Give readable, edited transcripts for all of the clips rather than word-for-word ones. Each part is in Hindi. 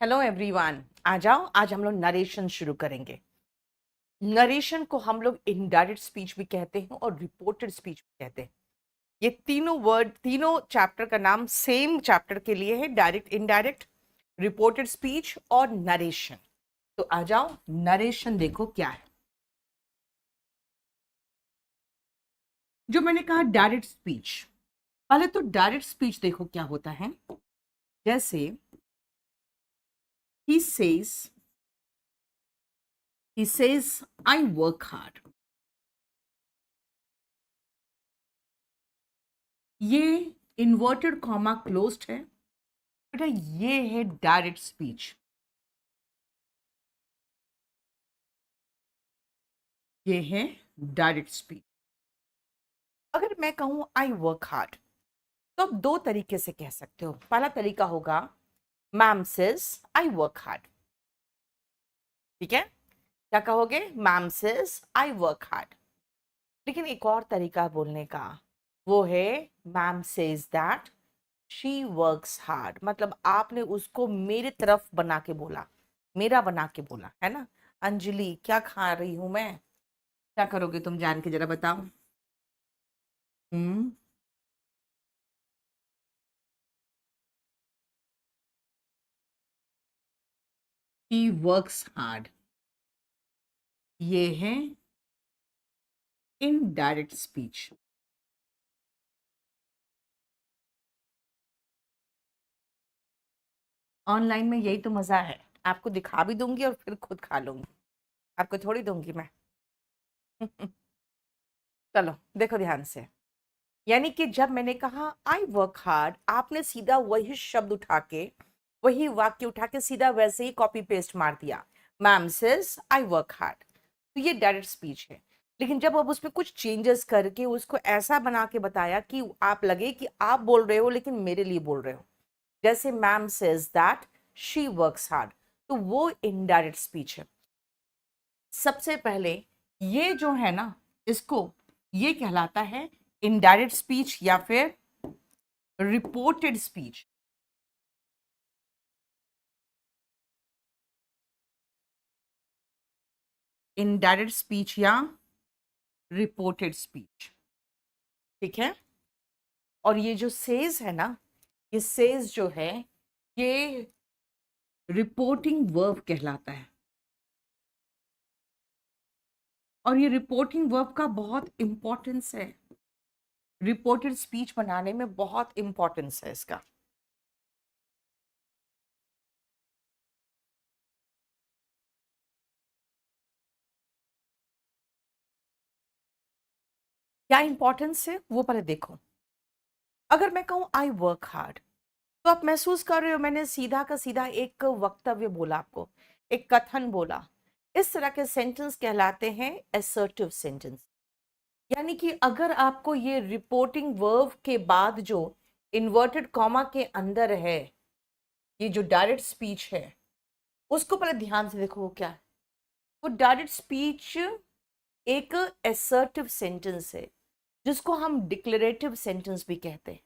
हेलो एवरीवन, आ जाओ। आज हम लोग नरेशन शुरू करेंगे। नरेशन को हम लोग इनडायरेक्ट स्पीच भी कहते हैं और रिपोर्टेड स्पीच भी कहते हैं। ये तीनों वर्ड, तीनों चैप्टर का नाम सेम चैप्टर के लिए है, डायरेक्ट, इनडायरेक्ट, रिपोर्टेड स्पीच और नरेशन। तो आ जाओ, नरेशन देखो क्या है। जो मैंने कहा डायरेक्ट स्पीच, पहले तो डायरेक्ट स्पीच देखो क्या होता है। जैसे he says he says I work hard। ये इन्वर्टेड कॉमा क्लोज्ड है बेटा, ये है डायरेक्ट स्पीच। ये है डायरेक्ट स्पीच। अगर मैं कहूं आई वर्क हार्ड, तो आप दो तरीके से कह सकते हो। पहला तरीका होगा ma'am says I work hard. ठीक है, क्या कहोगे? Ma'am says I work hard. लेकिन एक और तरीका बोलने का, वो है ma'am says that she works hard. मतलब आपने उसको मेरे तरफ बना के बोला, मेरा बना के बोला, है ना। अंजलि, क्या खा रही हूं मैं? क्या करोगे तुम जान के, जरा बताओ। हम्म ही वर्क्स हार्ड, ये है इनडायरेक्ट स्पीच। ऑनलाइन में यही तो मजा है, आपको दिखा भी दूंगी और फिर खुद खा लूंगी, आपको थोड़ी दूंगी मैं। चलो देखो ध्यान से। यानी कि जब मैंने कहा आई वर्क हार्ड, आपने सीधा वही शब्द उठा के, वही वाक्य उठा के सीधा वैसे ही कॉपी पेस्ट मार दिया। Ma'am says I work hard, तो ये डायरेक्ट स्पीच है। लेकिन जब अब उसमें कुछ चेंजेस करके उसको ऐसा बना के बताया कि आप लगे कि आप बोल रहे हो लेकिन मेरे लिए बोल रहे हो, जैसे ma'am says that she works hard, तो वो इनडायरेक्ट स्पीच है। सबसे पहले ये जो है ना, इसको ये कहलाता है इनडायरेक्ट स्पीच या फिर रिपोर्टेड स्पीच। इनडायरेक्ट स्पीच या रिपोर्टेड स्पीच, ठीक है। और ये जो सेज है ना, ये सेज जो है, ये रिपोर्टिंग वर्ब कहलाता है। और ये रिपोर्टिंग वर्ब का बहुत इंपॉर्टेंस है, रिपोर्टेड स्पीच बनाने में बहुत इंपॉर्टेंस है इसका। क्या इंपॉर्टेंस है वो पहले देखो। अगर मैं कहूं आई वर्क हार्ड, तो आप महसूस कर रहे हो मैंने सीधा का सीधा एक वक्तव्य बोला, आपको एक कथन बोला। इस तरह के सेंटेंस कहलाते हैं असर्टिव सेंटेंस। यानी कि अगर आपको ये रिपोर्टिंग वर्ब के बाद जो इन्वर्टेड कॉमा के अंदर है, ये जो डायरेक्ट स्पीच है, उसको पहले ध्यान से देखो वो क्या है। वो डायरेक्ट स्पीच एक असर्टिव सेंटेंस है, जिसको हम डिक्लेरेटिव सेंटेंस भी कहते हैं।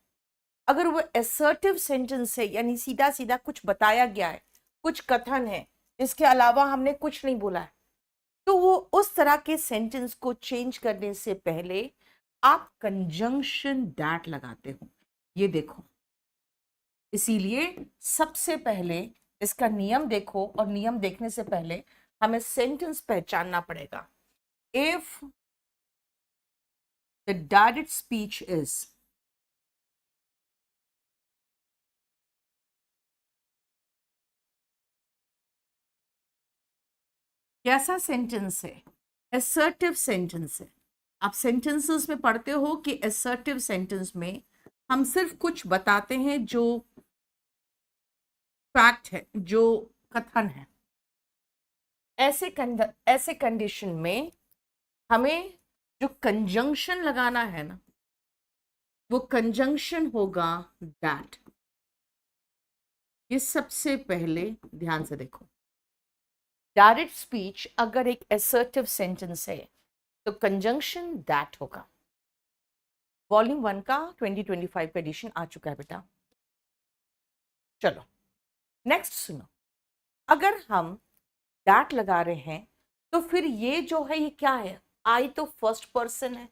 अगर वो असर्टिव सेंटेंस है, यानी सीधा सीधा कुछ बताया गया है, कुछ कथन है, इसके अलावा हमने कुछ नहीं बोला है, तो वो उस तरह के सेंटेंस को चेंज करने से पहले आप कंजंक्शन दैट लगाते हो। ये देखो, इसीलिए सबसे पहले इसका नियम देखो, और नियम देखने से पहले हमें सेंटेंस पहचानना पड़ेगा। If the direct speech is, कैसा सेंटेंस है? असर्टिव सेंटेंस है। आप सेंटेंसेस में पढ़ते हो कि असर्टिव सेंटेंस में हम सिर्फ कुछ बताते हैं जो फैक्ट है, जो कथन है। ऐसे कंडीशन में हमें जो कंजंक्शन लगाना है ना, वो कंजंक्शन होगा दैट। ये सबसे पहले ध्यान से देखो, डायरेक्ट स्पीच अगर एक असर्टिव सेंटेंस है तो कंजंक्शन दैट होगा। वॉल्यूम 1 का 2025 का एडिशन आ चुका है बेटा। चलो नेक्स्ट सुनो। अगर हम दैट लगा रहे हैं तो फिर ये जो है ये क्या है, आई तो फर्स्ट पर्सन है,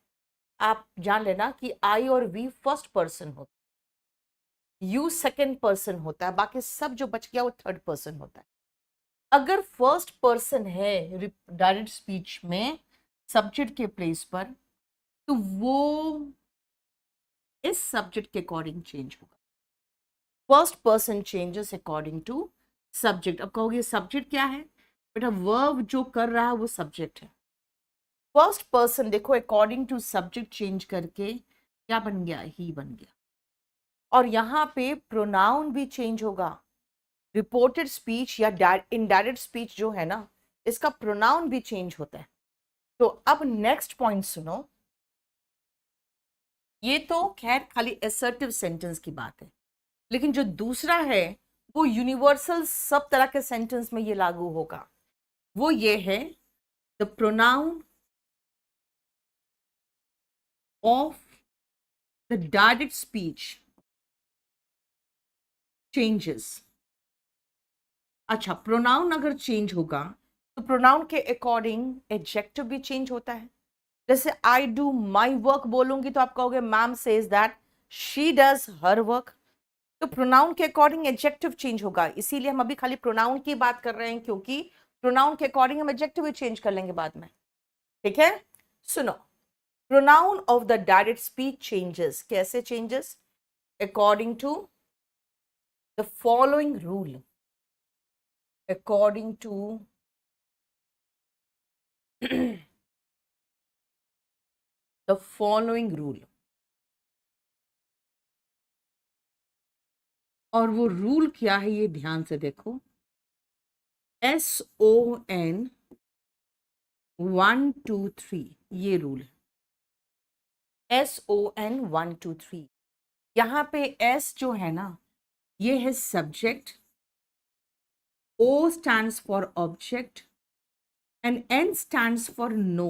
आप जान लेना कि आई और वी फर्स्ट पर्सन होता है, यू सेकंड पर्सन होता है, बाकी सब जो बच गया वो थर्ड पर्सन होता है। अगर फर्स्ट पर्सन है डायरेक्ट स्पीच में सब्जेक्ट के प्लेस पर, तो वो इस सब्जेक्ट के अकॉर्डिंग चेंज होगा। First person changes according to subject. अब कहोगे सब्जेक्ट क्या है बेटा, वर्ब जो कर रहा है वो सब्जेक्ट है। फर्स्ट पर्सन देखो अकॉर्डिंग टू सब्जेक्ट चेंज करके क्या बन गया, ही बन गया। और यहां पे प्रोनाउन भी चेंज होगा। रिपोर्टेड स्पीच या इनडायरेक्ट स्पीच जो है ना, इसका प्रोनाउन भी चेंज होता है। तो अब नेक्स्ट पॉइंट सुनो, ये तो खैर खाली असर्टिव सेंटेंस की बात है, लेकिन जो दूसरा है वो यूनिवर्सल सब तरह के सेंटेंस में ये लागू होगा। वो ये है, the pronoun of the direct speech changes. अच्छा, प्रोनाउन अगर चेंज होगा तो प्रोनाउन के अकॉर्डिंग एडजेक्टिव भी चेंज होता है। जैसे आई डू माई वर्क बोलूंगी तो आप कहोगे ma'am says that she does her work. तो प्रोनाउन के अकॉर्डिंग एडजेक्टिव चेंज होगा, इसीलिए हम अभी खाली प्रोनाउन की बात कर रहे हैं, क्योंकि प्रोनाउन के अकॉर्डिंग हम एडजेक्टिव भी चेंज कर लेंगे बाद में। ठीक है, सुनो, pronoun of the direct speech changes. कैसे changes? According to the following rule. According to the following rule. और वो रूल क्या है ये ध्यान से देखो, SON 1 2 3, ये रूल है। SON 1 2 3। यहां पे S जो है ना, ये है subject, O stands for object and N stands for no।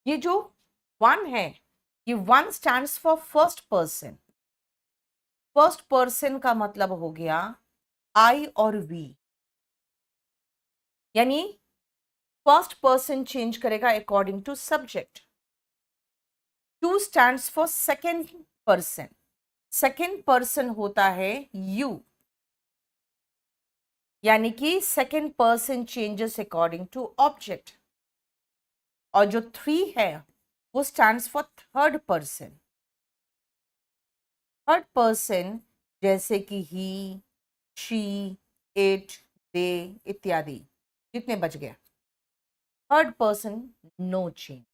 ये जो 1 है, ये 1 stands for first person. First person का मतलब हो गया I और V, यानी फर्स्ट पर्सन चेंज करेगा according to subject. 2 stands for second person. Second person होता है you, यानी कि second person changes according to object. और जो 3 है वो stands for third person. Third person जैसे कि ही, शी, इट, दे इत्यादि जितने बच गए, थर्ड पर्सन नो चेंज।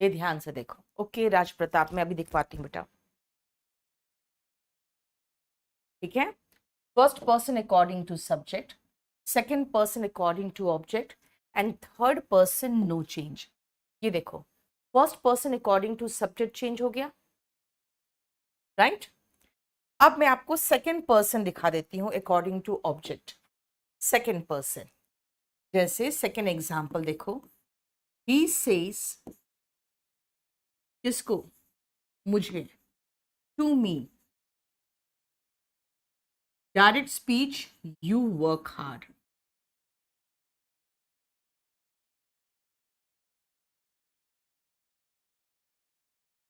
ये ध्यान से देखो। ओके राज प्रताप, मैं अभी दिखवाती हूँ बेटा। ठीक है, first person according to subject, second person according to object and third person no change. ये देखो, first person according to subject change हो गया, राइट। अब मैं आपको सेकेंड पर्सन दिखा देती हूं according to object. Second person, जैसे सेकेंड एग्जांपल देखो, ही सेज, किसको, मुझे, to me, direct speech, you work hard.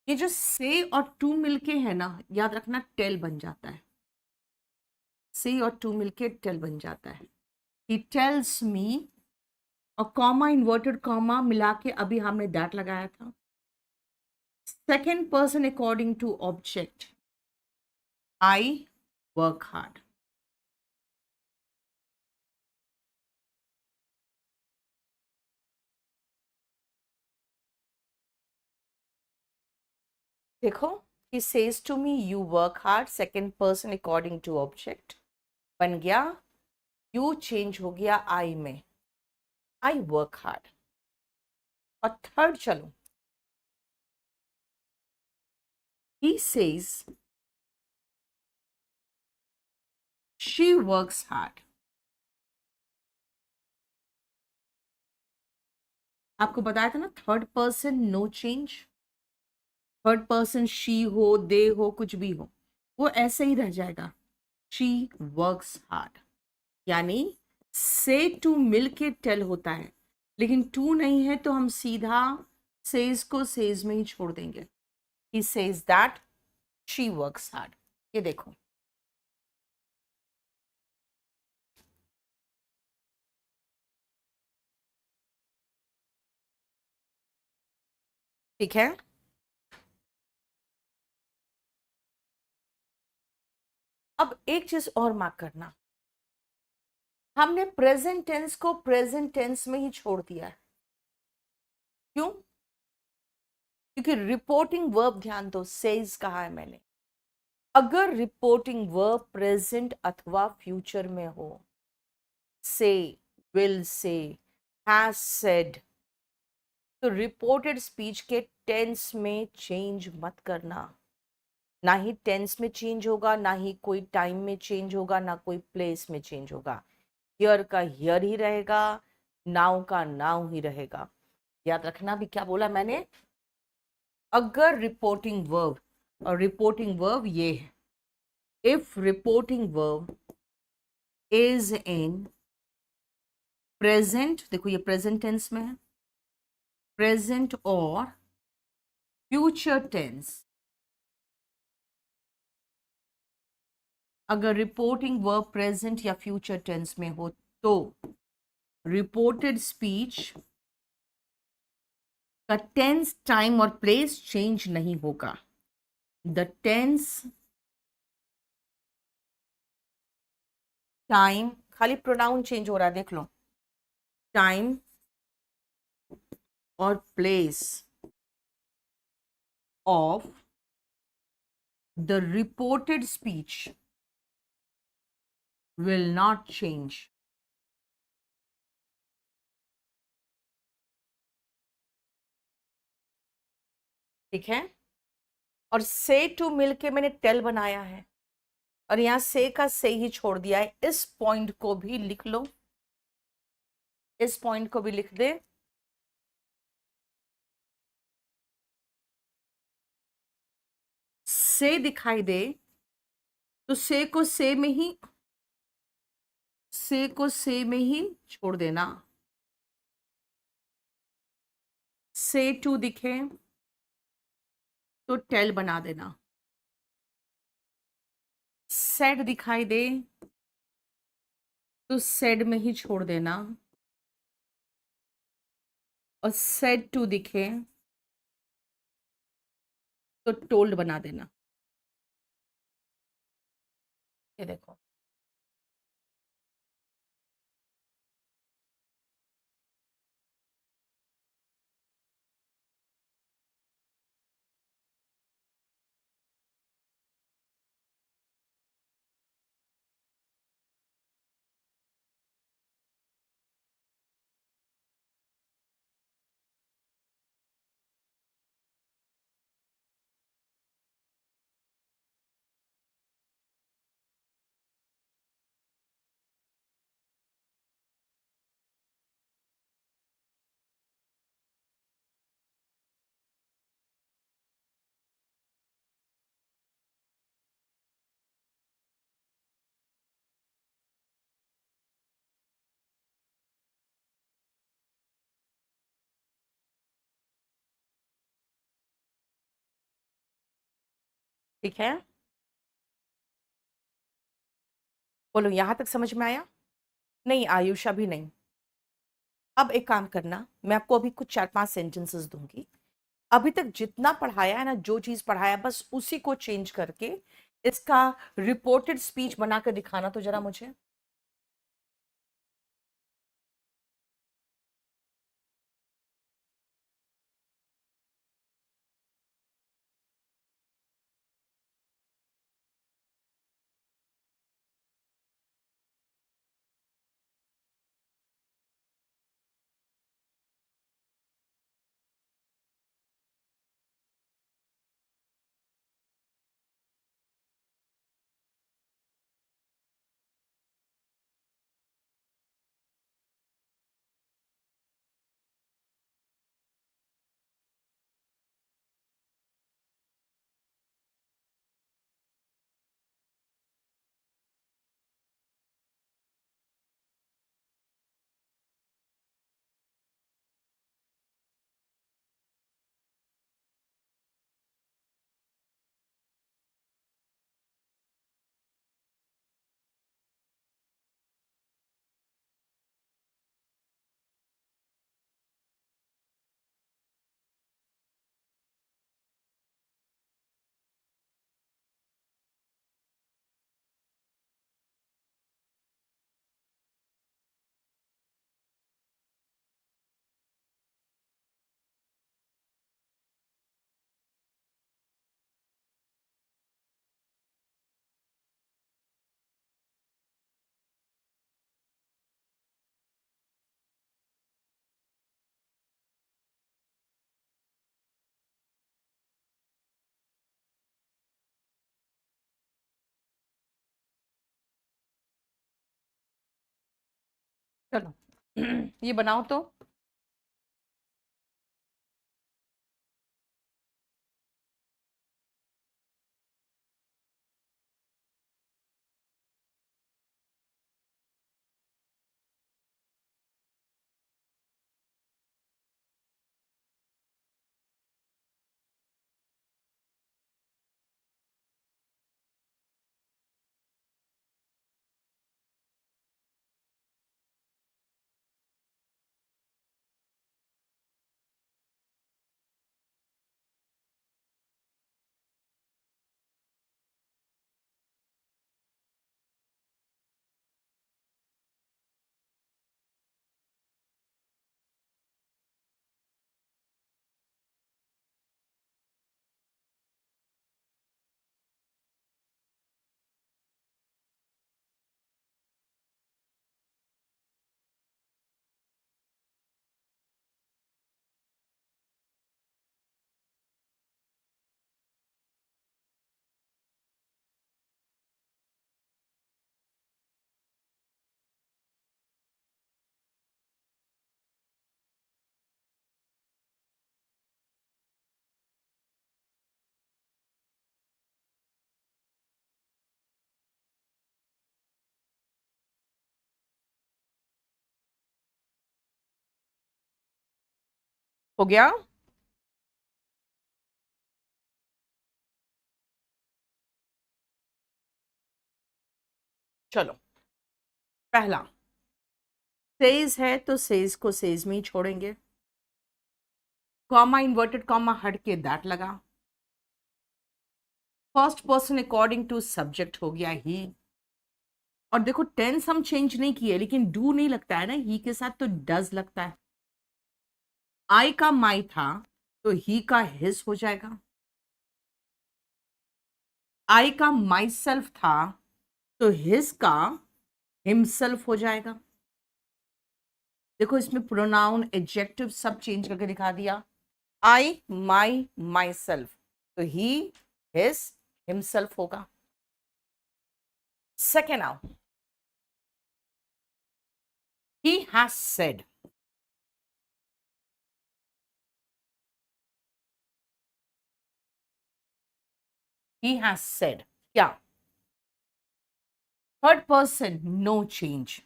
ये जो से और टू मिलके है ना, याद रखना टेल बन जाता है। से और टू मिलके टेल बन जाता है। ही टेल्स मी, और कॉमा इन्वर्टेड कॉमा मिला के अभी हमने दैट लगाया था। Second person according to object, I work hard. देखो, he says to me you work hard, second person according to object बन गया, यू चेंज हो गया आई में, आई वर्क हार्ड। और थर्ड चलो, he says she works hard। आपको बताया था ना third person no change. Third person she हो, दे हो, कुछ भी हो, वो ऐसे ही रह जाएगा। She works hard. यानी से टू मिल के टेल होता है, लेकिन टू नहीं है तो हम सीधा सेज को सेज में ही छोड़ देंगे। He says that she works hard. ये देखो, ठीक है। अब एक चीज और मार्क करना, हमने प्रेजेंट टेंस को प्रेजेंट टेंस में ही छोड़ दिया है। क्यों? क्योंकि रिपोर्टिंग वर्ब, ध्यान दो, सेज कहा है मैंने। अगर रिपोर्टिंग वर्ब प्रेजेंट अथवा फ्यूचर में हो, से, विल से, हैज सेड, तो रिपोर्टेड स्पीच के टेंस में चेंज मत करना। ना ही टेंस में चेंज होगा, ना ही कोई टाइम में चेंज होगा, ना कोई प्लेस में चेंज होगा। हियर का हियर ही रहेगा, नाउ का नाउ ही रहेगा। याद रखना भी क्या बोला मैंने, अगर रिपोर्टिंग वर्ब, और रिपोर्टिंग वर्ब ये है, if reporting verb is in present, देखो ये प्रेजेंट टेंस में है, प्रेजेंट और फ्यूचर टेंस। अगर रिपोर्टिंग वर्ब प्रेजेंट या फ्यूचर टेंस में हो तो रिपोर्टेड स्पीच का टेंस, टाइम और प्लेस चेंज नहीं होगा। द टेंस, टाइम, खाली प्रोनाउन चेंज हो रहा है, देख लो, टाइम और place of the reported speech will not change. ठीक है। और से टू मिलके मैंने टेल बनाया है, और यहां से का से ही छोड़ दिया है। इस पॉइंट को भी लिख लो, इस पॉइंट को भी लिख दे। से दिखाई दे तो से को से में ही, से को से में ही छोड़ देना। से टू दिखे तो टेल बना देना। सेड दिखाई दे तो सेड में ही छोड़ देना, और सेड टू दिखे तो टोल्ड बना देना। ये देखो, ठीक है। बोलो, यहां तक समझ में आया? नहीं आयुषा भी नहीं। अब एक काम करना, मैं आपको अभी कुछ 4-5 सेंटेंसेस दूंगी। अभी तक जितना पढ़ाया है ना, जो चीज पढ़ाया बस उसी को चेंज करके इसका रिपोर्टेड स्पीच बनाकर दिखाना तो जरा मुझे। चलो ये बनाओ तो। हो गया। चलो पहला सेज है तो सेज को सेज में ही छोड़ेंगे। कॉमा इन्वर्टेड कॉमा हट के दैट लगा। First person according to subject हो गया ही। और देखो टेंस हम चेंज नहीं किए, लेकिन डू नहीं लगता है ना ही के साथ, तो डज लगता है। आई का माई था तो ही का हिज हो जाएगा। आई का माई सेल्फ था तो हिज का हिमसेल्फ हो जाएगा। देखो इसमें प्रोनाउन एडजेक्टिव सब चेंज करके दिखा दिया। आई माई माई सेल्फ तो ही हिज हिमसेल्फ होगा। Second now he has said. He has said क्या? Third person no change.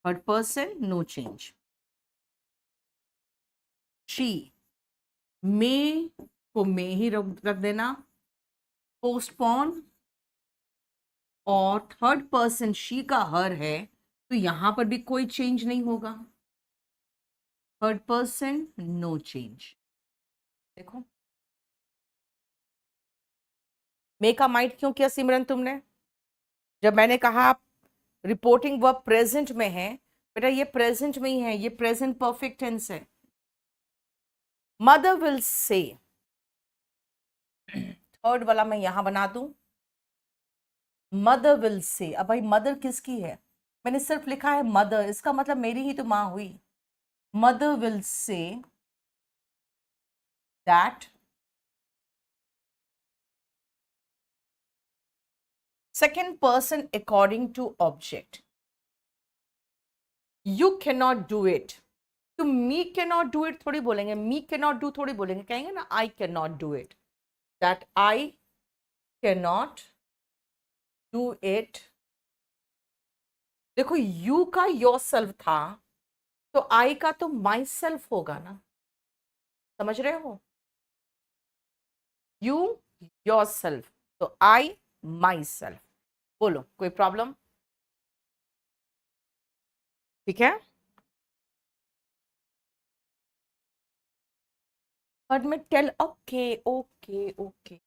Third person no change. She me को मे ही रख देना। पोस्टपोन और थर्ड पर्सन शी का हर है तो यहां पर भी कोई चेंज नहीं होगा। Third person no change. देखो मे का माइट क्यों किया सिमरन तुमने? जब मैंने कहा आप रिपोर्टिंग वर्ब प्रेजेंट में है, बेटा ये प्रेजेंट में ही है, ये प्रेजेंट परफेक्ट टेंस है। मदर विल से, थर्ड वाला मैं यहां बना दूं। मदर विल से। अब भाई मदर किसकी है? मैंने सिर्फ लिखा है मदर, इसका मतलब मेरी ही तो मां हुई। Mother will say that second person according to object. You can not do it. तो me can not do it थोड़ी बोलेंगे, मी कैन नॉट डू थोड़ी बोलेंगे, कहेंगे ना I can not do it. That I can not do it. देखो यू का योर सेल्फ था तो आई का तो माई सेल्फ होगा ना। समझ रहे हो? यू योर सेल्फ तो आई माई सेल्फ। बोलो कोई प्रॉब्लम? ठीक है। बट में टेल, ओके ओके ओके।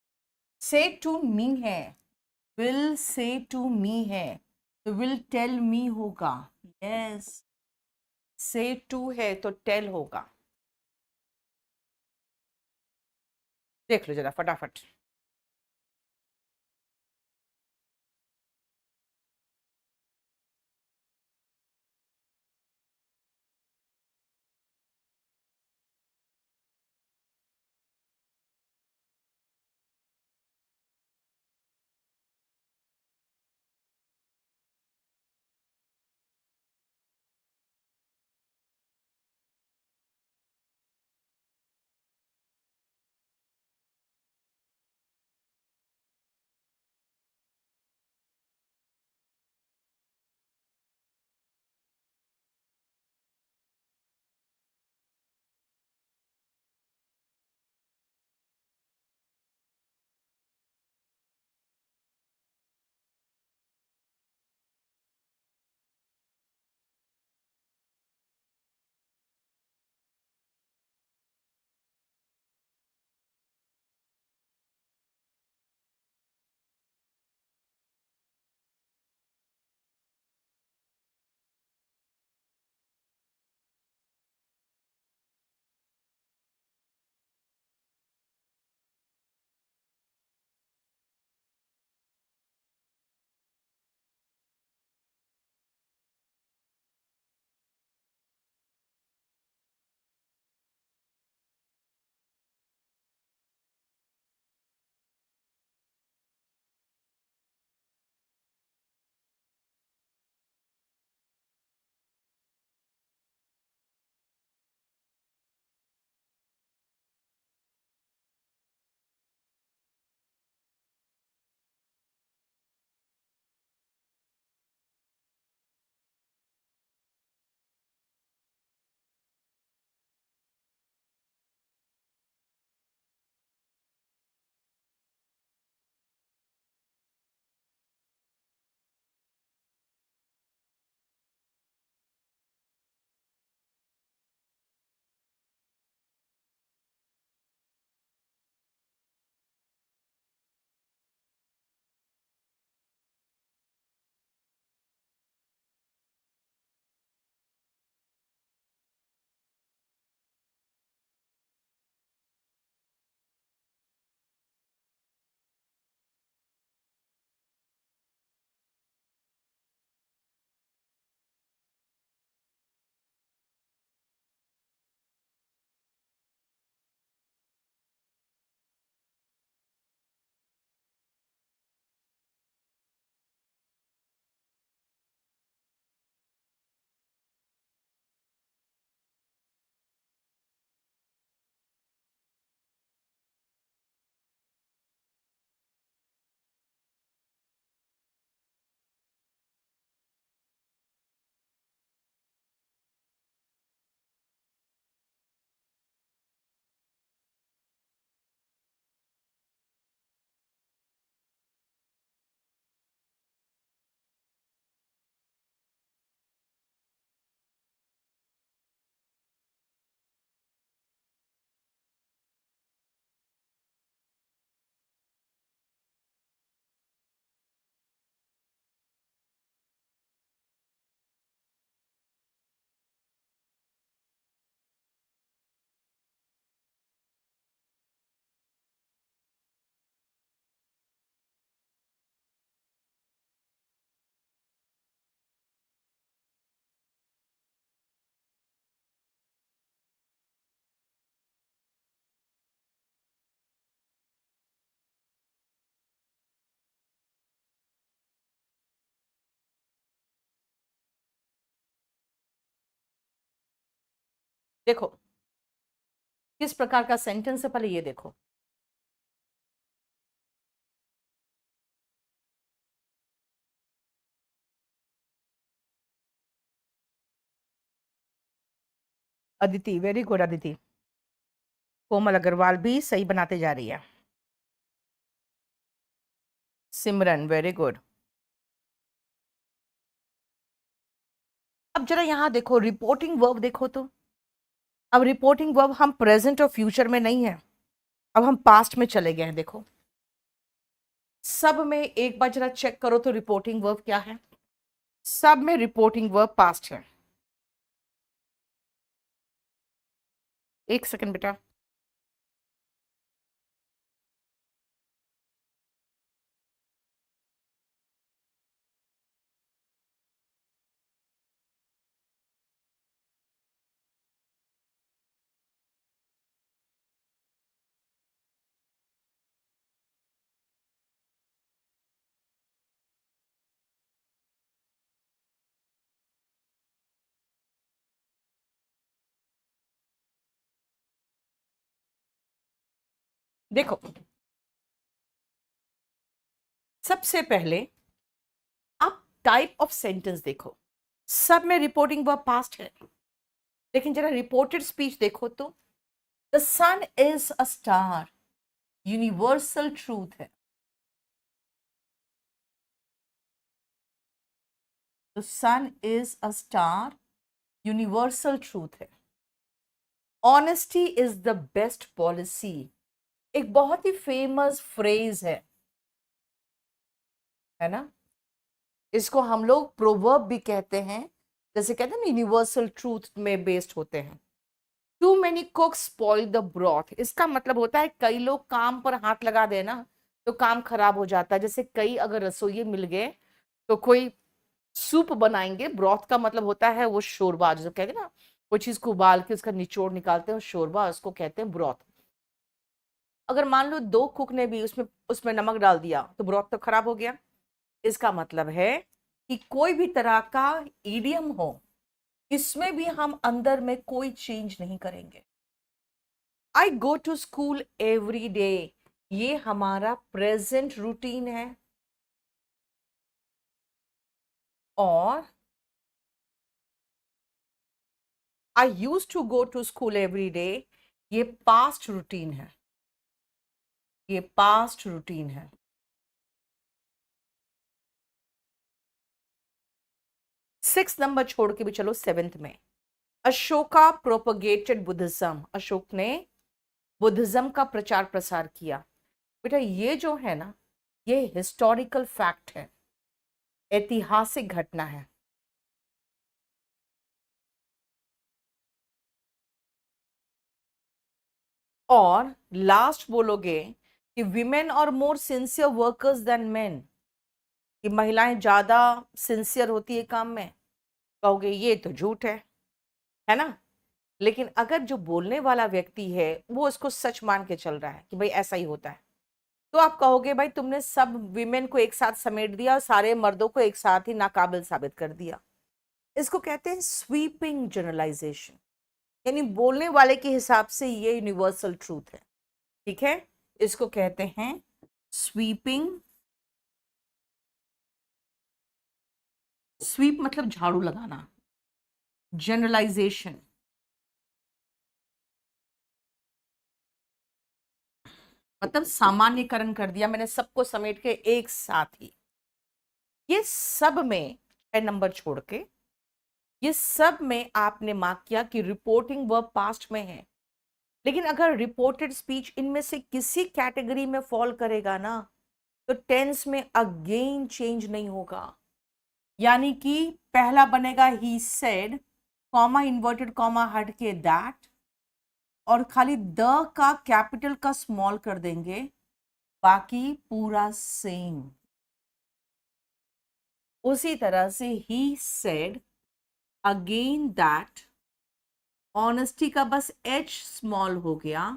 से टू मी है, विल से टू मी है तो विल टेल मी होगा। यस, से टू है तो टेल होगा। देख लो जरा फटाफट। देखो किस प्रकार का सेंटेंस है, पहले ये देखो। Aditi, very good Aditi. कोमल अग्रवाल भी सही बनाते जा रही है। Simran, very good. अब जरा यहां देखो, रिपोर्टिंग वर्ब देखो तो। अब रिपोर्टिंग वर्ब हम प्रेजेंट और फ्यूचर में नहीं है, अब हम पास्ट में चले गए हैं। देखो सब में एक बार जरा चेक करो तो रिपोर्टिंग वर्ब क्या है। सब में रिपोर्टिंग वर्ब पास्ट है। एक सेकंड बेटा। देखो सबसे पहले आप टाइप ऑफ सेंटेंस देखो। सब में रिपोर्टिंग वर्ब पास्ट है, लेकिन जरा रिपोर्टेड स्पीच देखो तो। The sun is a star, universal truth है। The sun is a star, universal truth है। Honesty is the best policy, एक बहुत ही फेमस फ्रेज है ना। इसको हम लोग प्रोवर्ब भी कहते हैं, जैसे कहते हैं ना यूनिवर्सल ट्रूथ में बेस्ड होते हैं। Too many cooks spoil the broth, इसका मतलब होता है कई लोग काम पर हाथ लगा देना तो काम खराब हो जाता है। जैसे कई अगर रसोई मिल गए तो कोई सूप बनाएंगे, ब्रॉथ का मतलब होता है वो शोरबा, जो कहते हैं ना वो चीज को उबाल के उसका निचोड़ निकालते हैं शोरबा, उसको कहते हैं ब्रॉथ। अगर मान लो दो कुक ने भी उसमें उसमें नमक डाल दिया तो ब्रॉथ तो खराब हो गया। इसका मतलब है कि कोई भी तरह का ईडियम हो, इसमें भी हम अंदर में कोई चेंज नहीं करेंगे। I go to school every day, ये हमारा प्रेजेंट रूटीन है। और I use to go to school every day, ये पास्ट रूटीन है। ये पास्ट रूटीन है। 6 नंबर छोड़ के भी चलो 7th में। अशोका प्रोपगेटेड बुद्धिज्म, अशोक ने बुद्धिज्म का प्रचार प्रसार किया। बेटा ये जो है ना, ये हिस्टोरिकल फैक्ट है, ऐतिहासिक घटना है। और लास्ट बोलोगे कि women are more sincere workers than men, कि महिलाएं ज्यादा सिंसियर होती है काम में, कहोगे ये तो झूठ है ना। लेकिन अगर जो बोलने वाला व्यक्ति है वो इसको सच मान के चल रहा है कि भाई ऐसा ही होता है, तो आप कहोगे भाई तुमने सब विमेन को एक साथ समेट दिया और सारे मर्दों को एक साथ ही नाकाबिल साबित कर दिया। इसको कहते हैं स्वीपिंग जनरलाइजेशन, यानी बोलने वाले के हिसाब से ये यूनिवर्सल ट्रूथ है। ठीक है, इसको कहते हैं स्वीपिंग। स्वीप मतलब झाड़ू लगाना, जनरलाइजेशन मतलब सामान्यकरण कर दिया मैंने, सबको समेट के एक साथ ही। ये सब में 6 नंबर छोड़ के, ये सब में आपने मार्क किया कि रिपोर्टिंग वर्ब पास्ट में है। लेकिन अगर रिपोर्टेड स्पीच इनमें से किसी कैटेगरी में फॉल करेगा ना, तो टेंस में अगेन चेंज नहीं होगा। यानी कि पहला बनेगा he said, comma inverted comma हट के दैट, और खाली द का कैपिटल का स्मॉल कर देंगे, बाकी पूरा सेम। उसी तरह से he said again that, honesty का बस एच स्मॉल हो गया,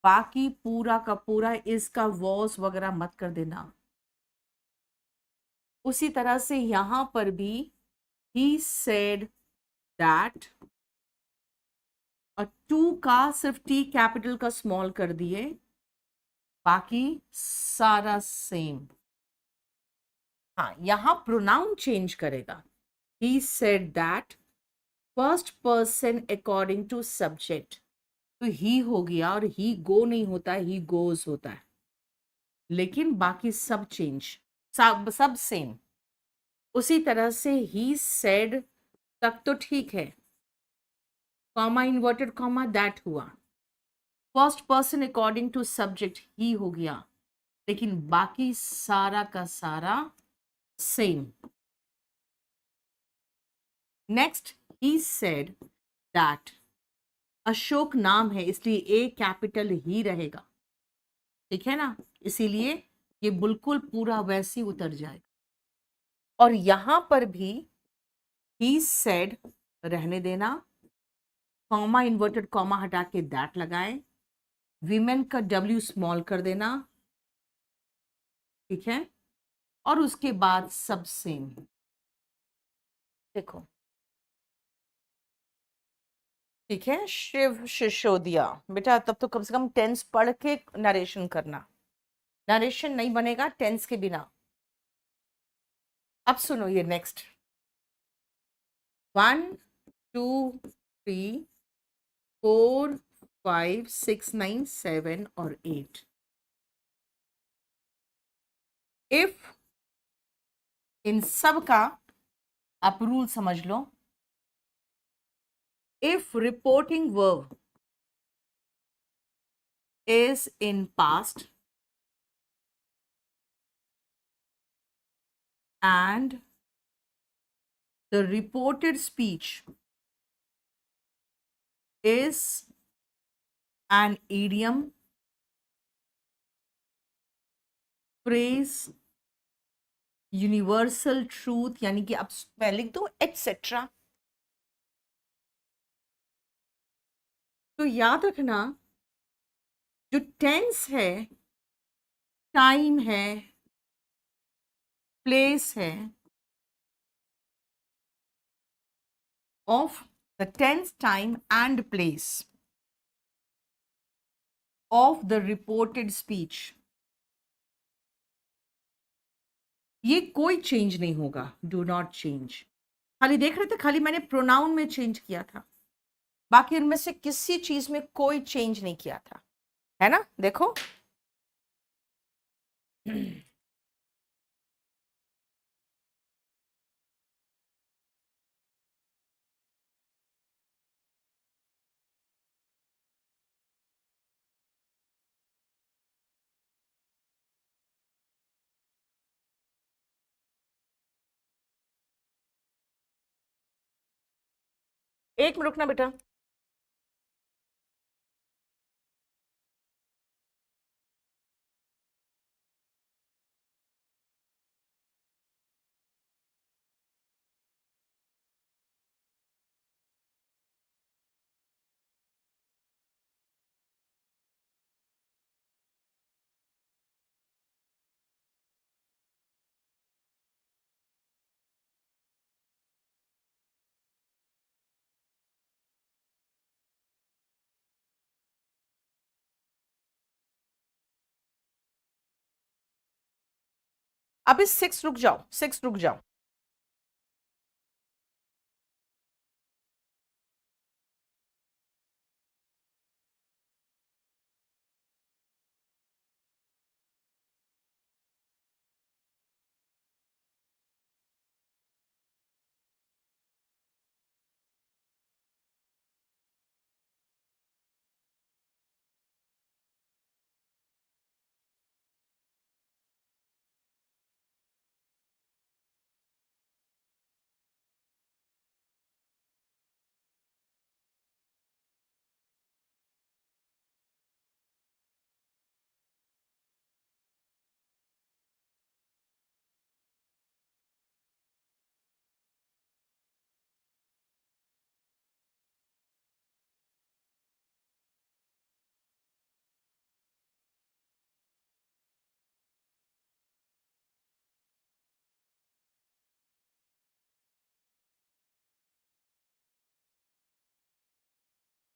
बाकी पूरा का पूरा इसका वॉस वगैरह मत कर देना। उसी तरह से यहां पर भी ही सेड दैट, और टू का सिर्फ टी कैपिटल का स्मॉल कर दिए, बाकी सारा सेम। हाँ, यहां प्रोनाउन चेंज करेगा। He said that, first person according to subject, तो ही हो गया, और ही गो नहीं होता, ही गोज होता है। लेकिन बाकी सब चेंज, सब सेम। उसी तरह से ही सेड तक तो ठीक है, कॉमा इन्वर्टेड कॉमा दैट हुआ, first person according to subject he हो गया, लेकिन बाकी सारा का सारा same. Next, he said that, Ashok नाम है इसलिए ए कैपिटल ही रहेगा, ठीक है ना, इसीलिए ये बिल्कुल पूरा वैसे ही उतर जाएगा। और यहां पर भी ही सेड रहने देना, कॉमा इन्वर्टेड कॉमा हटा के दैट लगाएं, विमेन का डब्ल्यू स्मॉल कर देना, ठीक है, और उसके बाद सब सेम। देखो, ठीक है, शिव शिशोदिया, बेटा तब तो कम से कम टेंस पढ़ के नरेशन करना, नरेशन नहीं बनेगा टेंस के बिना। अब सुनो ये नेक्स्ट, 1 2 3 4 5 6 9 7 और 8। इफ, इन सब का आप रूल समझ लो। If reporting verb is in past and the reported speech is an idiom, phrase, universal truth, यानी कि अब मैं लिख दूं एटसेट्रा, तो याद रखना जो टेंस है, टाइम है, प्लेस है, of the tense, time and place of the reported speech, ये कोई चेंज नहीं होगा, डू नॉट चेंज। खाली देख रहे थे, खाली मैंने प्रोनाउन में चेंज किया था, बाकी उनमें से किसी चीज में कोई चेंज नहीं किया था, है ना, देखो। एक मिनट रुकना बेटा। अभी 6 रुक जाओ, 6 रुक जाओ।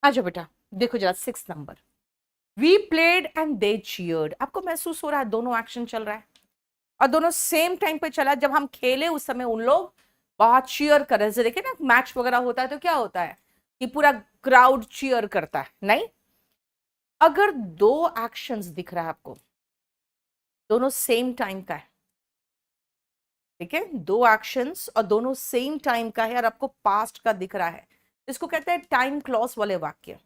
आ जाओ बेटा, देखो जरा 6 number, we played and they cheered. आपको महसूस हो रहा है दोनों एक्शन चल रहा है और दोनों सेम टाइम पे चला। जब हम खेले उस समय उन लोग बहुत चीयर कर रहे थे। देखिए ना, मैच वगैरह होता है तो क्या होता है कि पूरा क्राउड चीयर करता है, नहीं? अगर दो एक्शंस दिख रहा है आपको, दोनों सेम टाइम का है, ठीक है, दो एक्शंस और दोनों सेम टाइम का है और आपको पास्ट का दिख रहा है, इसको कहते हैं टाइम क्लॉज वाले वाक्य।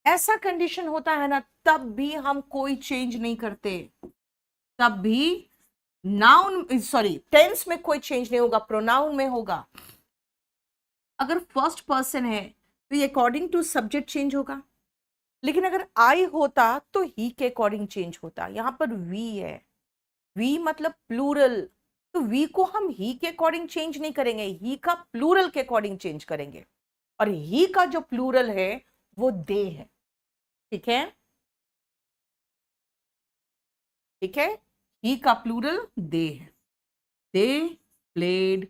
ऐसा कंडीशन होता है ना, तब भी हम कोई चेंज नहीं करते, तब भी नाउन सॉरी टेंस में कोई चेंज नहीं होगा, प्रोनाउन में होगा। अगर फर्स्ट पर्सन है तो ये अकॉर्डिंग टू सब्जेक्ट चेंज होगा, लेकिन अगर आई होता तो ही के अकॉर्डिंग चेंज होता। यहां पर वी है, वी मतलब प्लूरल, तो वी को हम ही के अकॉर्डिंग चेंज नहीं करेंगे, ही का प्लूरल के अकॉर्डिंग चेंज करेंगे। और ही का जो प्लूरल है वो दे है, ठीक है, ठीक है, ही का प्लूरल दे है। दे प्लेड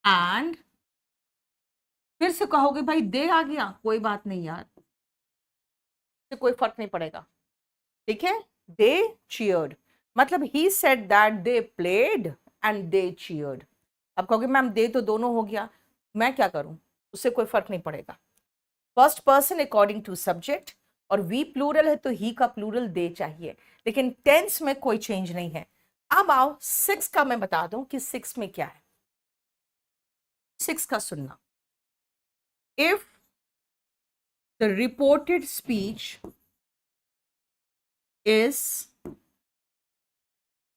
एंड, फिर से कहोगे भाई दे आ गया, कोई बात नहीं यार, से कोई फर्क नहीं पड़ेगा, ठीक है। दे चीयर्ड मतलब ही said that they played and they cheered. अब कहोगे मैम दे तो दोनों हो गया, मैं क्या करूं, उससे कोई फर्क नहीं पड़ेगा। First person according to subject और वी प्लूरल है तो ही का प्लूरल दे चाहिए, लेकिन टेंस में कोई चेंज नहीं है। अब आओ 6 का मैं बता दूं कि 6 में क्या है। 6 का सुनना, if the reported speech is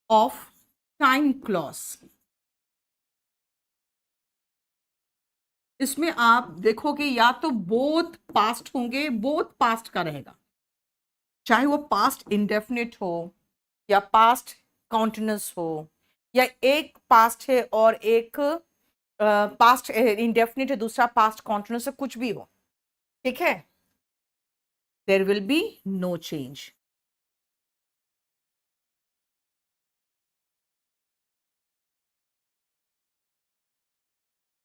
of time clause, इसमें आप देखोगे या तो बोथ पास्ट होंगे, बोथ पास्ट का रहेगा, चाहे वो पास्ट इंडेफिनिट हो या पास्ट कॉन्टिन्यूस हो, या एक पास्ट है और एक पास्ट इंडेफिनिट है, दूसरा पास्ट कॉन्टिन्यूस है, कुछ भी हो, ठीक है, there will be no change.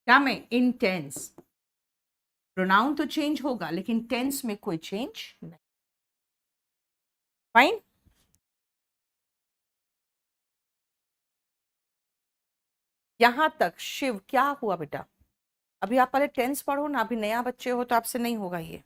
क्या में इन टेंस प्रोनाउन तो चेंज होगा लेकिन टेंस में कोई चेंज नहीं। फाइन, यहां तक शिव क्या हुआ बेटा? अभी आप पहले टेंस पढ़ो ना, अभी नया बच्चे हो तो आपसे नहीं होगा ये।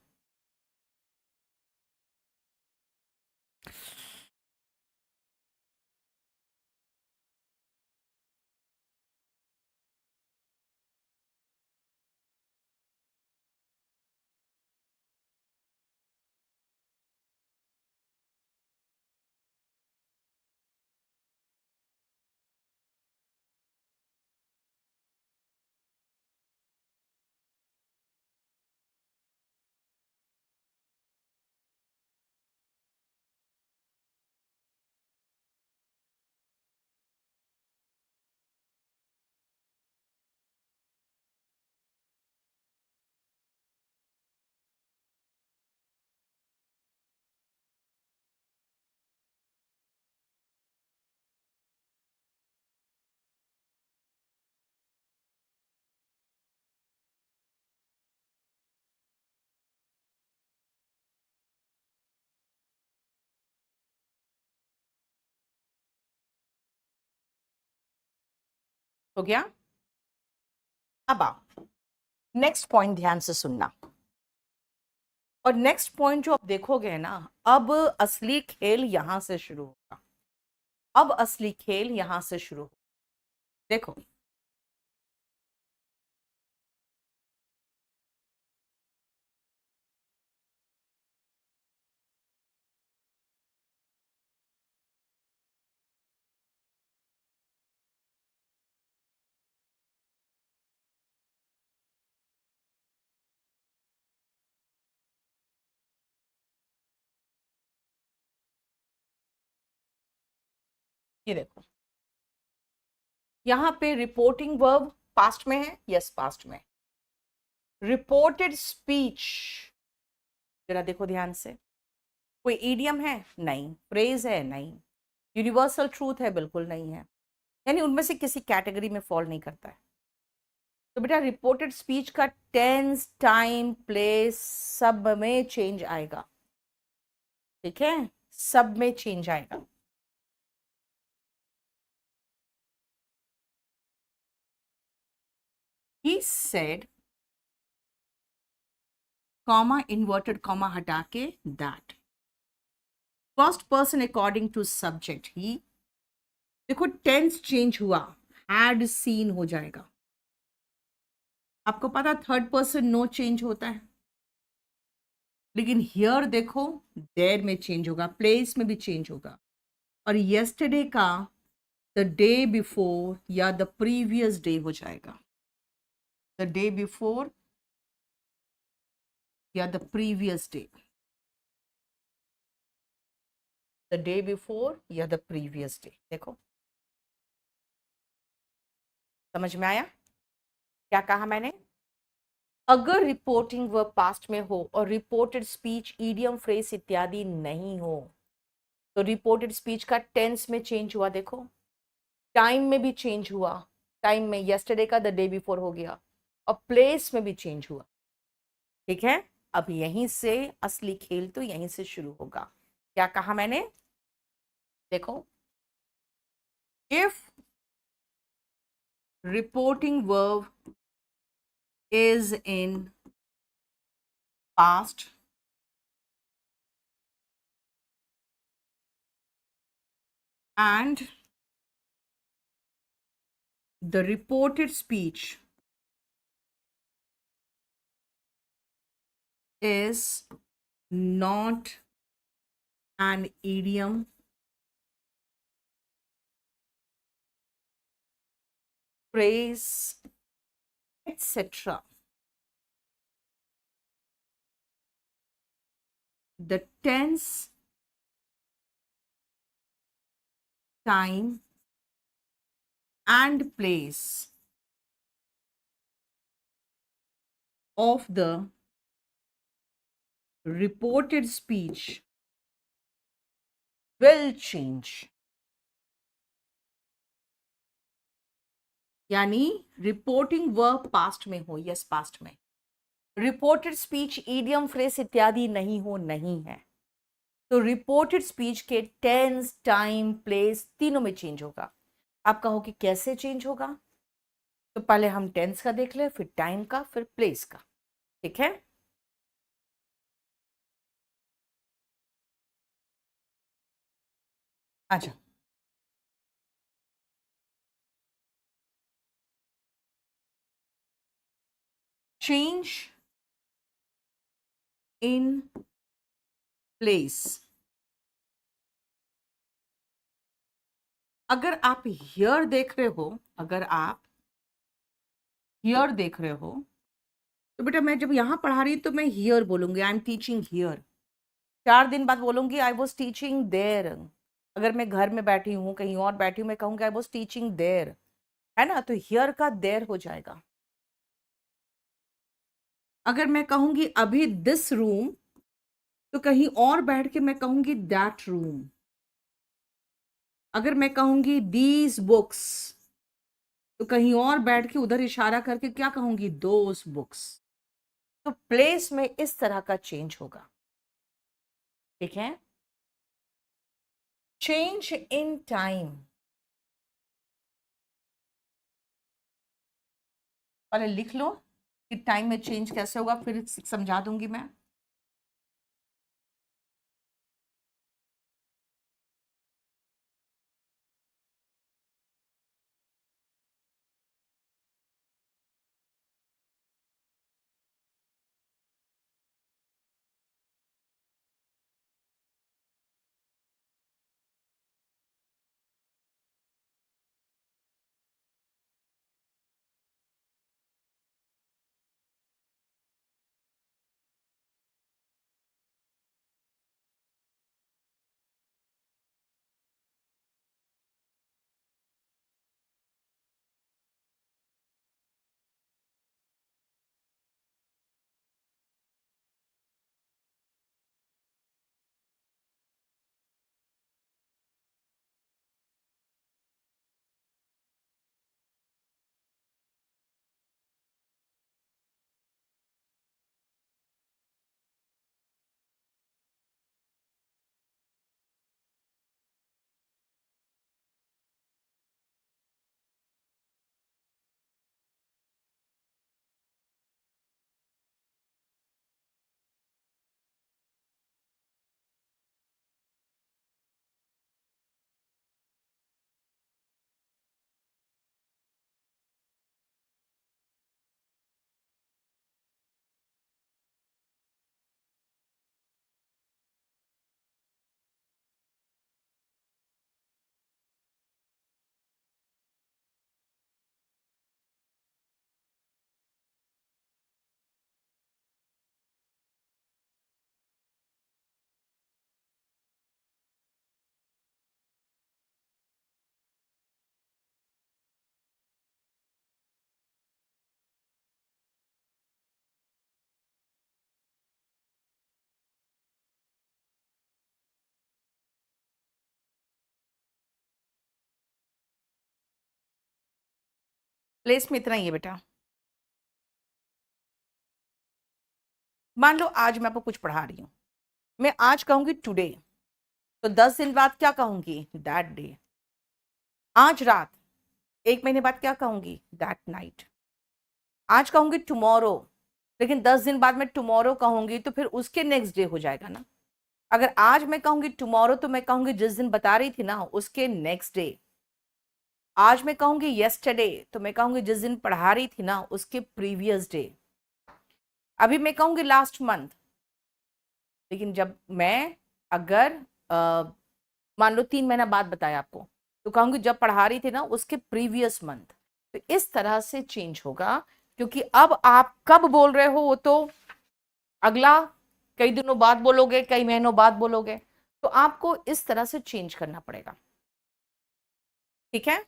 हो गया? अब आओ नेक्स्ट पॉइंट ध्यान से सुनना, और नेक्स्ट पॉइंट जो आप देखोगे ना, अब असली खेल यहां से शुरू होगा, अब असली खेल यहां से शुरू होगा। देखो ये देखो, यहां पे रिपोर्टिंग वर्ब पास्ट में है, यस पास्ट में। रिपोर्टेड स्पीच जरा देखो ध्यान से, कोई ईडियम है नहीं, फ्रेज है नहीं, यूनिवर्सल ट्रूथ है बिल्कुल नहीं है, यानी उनमें से किसी कैटेगरी में फॉल नहीं करता है। तो बेटा रिपोर्टेड स्पीच का टेंस, टाइम, प्लेस सब में चेंज आएगा, ठीक है, सब में चेंज आएगा। He said, comma inverted comma हटा के that first person according to subject he, देखो टेंस चेंज हुआ, हैड सीन हो जाएगा। आपको पता थर्ड पर्सन नो चेंज होता है, लेकिन हियर देखो देयर में चेंज होगा, प्लेस में भी चेंज होगा। और यस्टरडे का द डे बिफोर या द प्रीवियस डे हो जाएगा, द डे बिफोर या the previous day, the day before या द प्रीवियस डे। देखो समझ में आया क्या कहा मैंने? अगर रिपोर्टिंग वर्ब पास्ट में हो और रिपोर्टेड स्पीच ईडियम फ्रेज इत्यादि नहीं हो, तो रिपोर्टेड स्पीच का टेंस में चेंज हुआ, देखो टाइम में भी चेंज हुआ, टाइम में यस्टरडे का द डे बिफोर हो गया, और प्लेस में भी चेंज हुआ, ठीक है। अब यहीं से असली खेल तो यहीं से शुरू होगा। क्या कहा मैंने? देखो if reporting verb is in past and the reported speech is not an idiom, phrase, etc. The tense, time, and place of the reported speech will change. यानी रिपोर्टिंग वर्ब पास्ट में हो, यस पास्ट में, रिपोर्टेड स्पीच ईडियम फ्रेज इत्यादि नहीं हो, नहीं है, तो रिपोर्टेड स्पीच के टेंस, टाइम, प्लेस तीनों में चेंज होगा। आप कहो कि कैसे चेंज होगा? तो पहले हम टेंस का देख ले, फिर टाइम का, फिर प्लेस का, ठीक है। अच्छा, चेंज इन प्लेस, अगर आप हियर देख रहे हो, अगर आप हियर देख रहे हो, तो बेटा मैं जब यहां पढ़ा रही तो मैं हियर बोलूंगी, आई एम टीचिंग हियर। 4 दिन बाद बोलूंगी आई वॉज टीचिंग देयर। अगर मैं घर में बैठी हूँ, कहीं और बैठी हूँ, मैं कहूंगी आई वॉज टीचिंग देयर, है ना, तो हियर का देयर हो जाएगा। अगर मैं कहूंगी अभी दिस रूम, तो कहीं और बैठ के मैं कहूंगी दैट रूम। अगर मैं कहूंगी दीज बुक्स, तो कहीं और बैठ के उधर इशारा करके क्या कहूंगी, दोस बुक्स। तो प्लेस में इस तरह का चेंज होगा, ठीक है। चेंज इन टाइम, पहले लिख लो कि टाइम में चेंज कैसे होगा, फिर समझा दूंगी मैं। प्लेस में इतना ही है बेटा। मान लो आज मैं आपको कुछ पढ़ा रही हूँ, मैं आज कहूंगी टुडे, तो 10 दिन बाद क्या कहूंगी? That day. आज रात, 1 महीने बाद क्या कहूंगी? That night. आज कहूंगी टुमारो, लेकिन 10 दिन बाद मैं टुमारो कहूंगी तो फिर उसके नेक्स्ट डे हो जाएगा ना। अगर आज मैं कहूंगी टुमारो तो मैं कहूंगी जिस दिन बता रही थी ना उसके नेक्स्ट डे। आज मैं कहूंगी यस्टरडे तो मैं कहूंगी जिस दिन पढ़ा रही थी ना उसके प्रीवियस डे। अभी मैं कहूंगी लास्ट मंथ, लेकिन जब मैं अगर मान लो 3 महीना बाद बताया आपको, तो कहूंगी जब पढ़ा रही थी ना उसके प्रीवियस मंथ। तो इस तरह से चेंज होगा, क्योंकि अब आप कब बोल रहे हो वो तो अगला कई दिनों बाद बोलोगे, कई महीनों बाद बोलोगे, तो आपको इस तरह से चेंज करना पड़ेगा। ठीक है,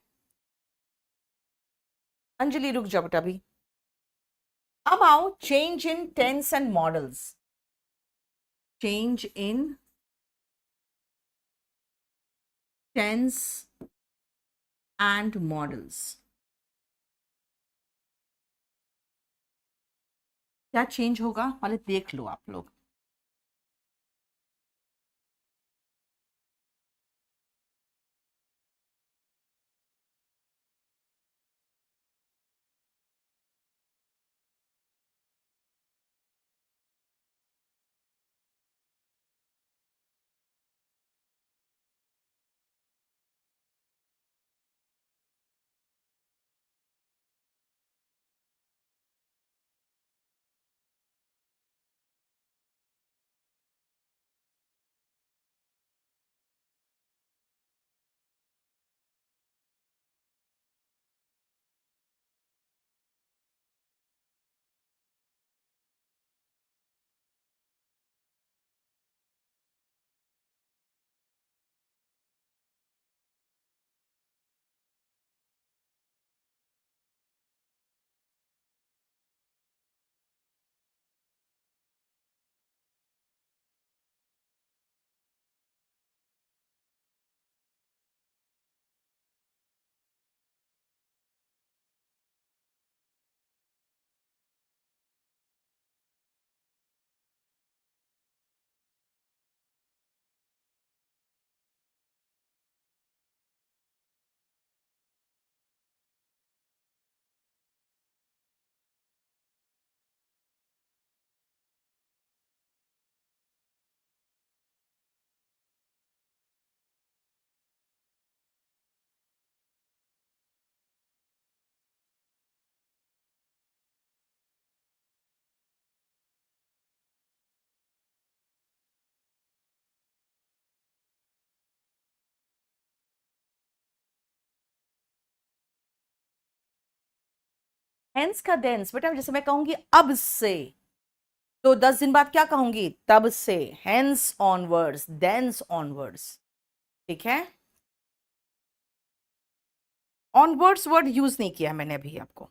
अंजलि रुक जाओ बेटा अभी। अब आओ change in tense and modals. Change in tense and modals. क्या चेंज होगा पहले देख लो आप लोग। हेंस का देंस बेटा, जैसे मैं कहूंगी अब से, तो 10 दिन बाद क्या कहूंगी? तब से। Hence onwards, thence onwards. ठीक है, ऑनवर्ड्स वर्ड यूज नहीं किया मैंने अभी आपको।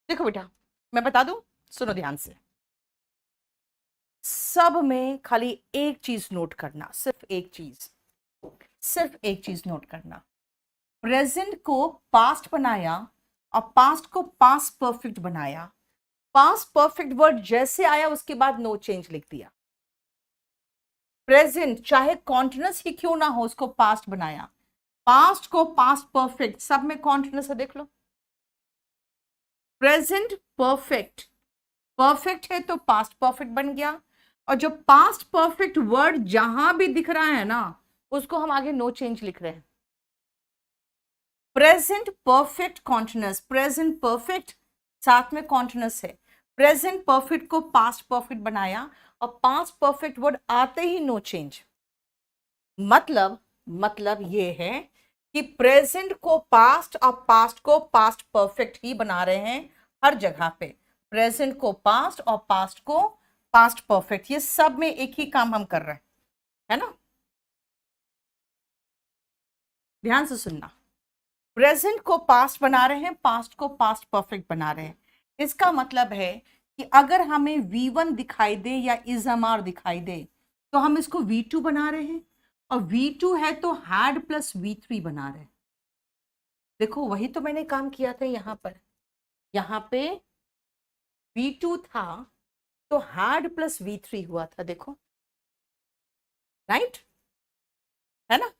देखो बेटा, मैं बता दूं, सुनो ध्यान से। सब में खाली एक चीज नोट करना, सिर्फ एक चीज नोट करना। प्रेजेंट को पास्ट बनाया और पास्ट को पास्ट परफेक्ट बनाया। पास्ट परफेक्ट वर्ड जैसे आया उसके बाद नो चेंज लिख दिया। प्रेजेंट चाहे कॉन्टिन्यूस ही क्यों ना हो, उसको पास्ट बनाया। पास्ट को पास्ट परफेक्ट, सब में कॉन्टिन्यूस है, देख लो। प्रेजेंट परफेक्ट, परफेक्ट है तो पास्ट परफेक्ट बन गया। और जो पास्ट परफेक्ट वर्ड जहां भी दिख रहा है ना, उसको हम आगे नो चेंज लिख रहे हैं। Present perfect continuous, present perfect साथ में कॉन्टिन्यूस है। प्रेजेंट परफेक्ट को पास्ट परफेक्ट बनाया और पास्ट परफेक्ट वर्ड आते ही नो चेंज। मतलब ये है कि प्रेजेंट को पास्ट और पास्ट को पास्ट परफेक्ट ही बना रहे हैं हर जगह पे। प्रेजेंट को पास्ट और पास्ट को पास्ट परफेक्ट, ये सब में एक ही काम हम कर रहे हैं, है ना। ध्यान से सुनना। प्रेजेंट को पास्ट बना रहे हैं, पास्ट को पास्ट परफेक्ट बना रहे हैं। इसका मतलब है कि अगर हमें V1 दिखाई दे या इजमार दिखाई दे तो हम इसको V2 बना रहे हैं, और V2 है तो हैड प्लस V3 बना रहे हैं। देखो वही तो मैंने काम किया था यहां पे V2 था तो हैड प्लस V3 हुआ था, देखो, राइट, है ना।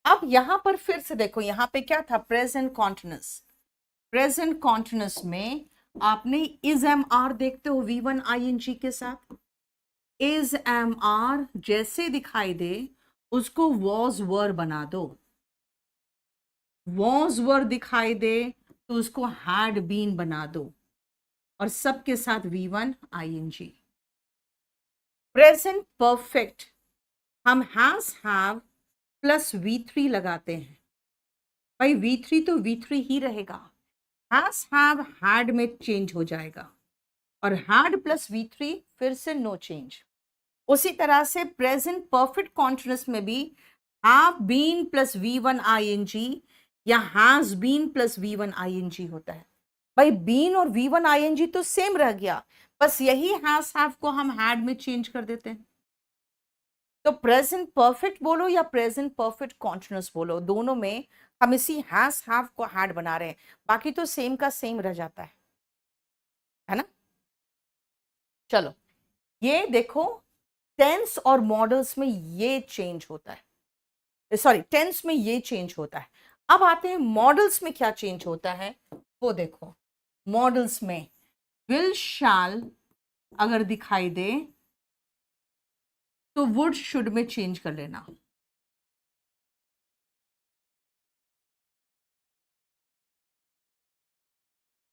अब यहां पर फिर से देखो, यहां पे क्या था, प्रेजेंट कॉन्टिन्यूस। प्रेजेंट कॉन्टिन्यूस में आपने इज एम आर देखते हो V1 ING के साथ। इज एम आर जैसे दिखाई दे उसको वॉज वर बना दो। वॉज वर दिखाई दे तो उसको हैड बीन बना दो, और सबके साथ V1 ING। प्रेजेंट परफेक्ट हम हैज हैव प्लस V3 लगाते हैं। भाई V3 तो V3 ही रहेगा, हैज हैव हैड में चेंज हो जाएगा, और हैड प्लस V3 फिर से नो चेंज। उसी तरह से प्रेजेंट परफेक्ट कॉन्टिन्यूस में भी have been plus V1 ING या has been plus V1 ING होता है। भाई बीन और V1 ING तो सेम रह गया, बस यही हैज हैव को हम हैड में चेंज कर देते हैं। तो प्रेजेंट परफेक्ट बोलो या प्रेजेंट परफेक्ट कॉन्टिन्यूस बोलो, दोनों में हम इसी हैज हैव को हैड बना रहे हैं, बाकी तो सेम का सेम रह जाता है ना। चलो ये देखो, टेंस और मॉडल्स में ये चेंज होता है, सॉरी टेंस में ये चेंज होता है। अब आते हैं मॉडल्स में क्या चेंज होता है, वो देखो। मॉडल्स में विल शैल अगर दिखाई दे तो वुड शुड में चेंज कर लेना।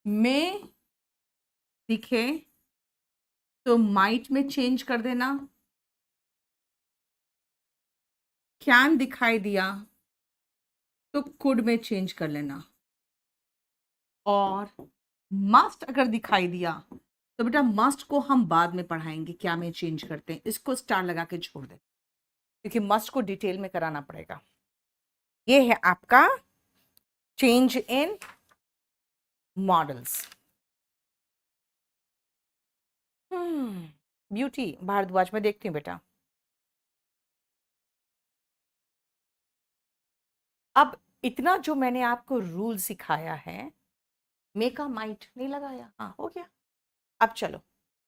में दिखे तो माइट में चेंज कर देना। कैन दिखाई दिया तो कुड में चेंज कर लेना। और मस्ट अगर दिखाई दिया तो बेटा मस्ट को हम बाद में पढ़ाएंगे क्या में चेंज करते हैं, इसको स्टार लगा के छोड़ दे, क्योंकि मस्ट को डिटेल में कराना पड़ेगा। ये है आपका change in modals. Beauty Bhardwaj में देखती हूँ बेटा। अब इतना जो मैंने आपको रूल सिखाया है, मेका माइट नहीं लगाया, हाँ हो गया। अब चलो,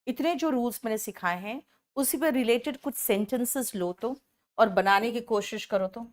इतने जो रूल्स मैंने सिखाए हैं उसी पर रिलेटेड कुछ सेंटेंसेस लो तो, और बनाने की कोशिश करो तो।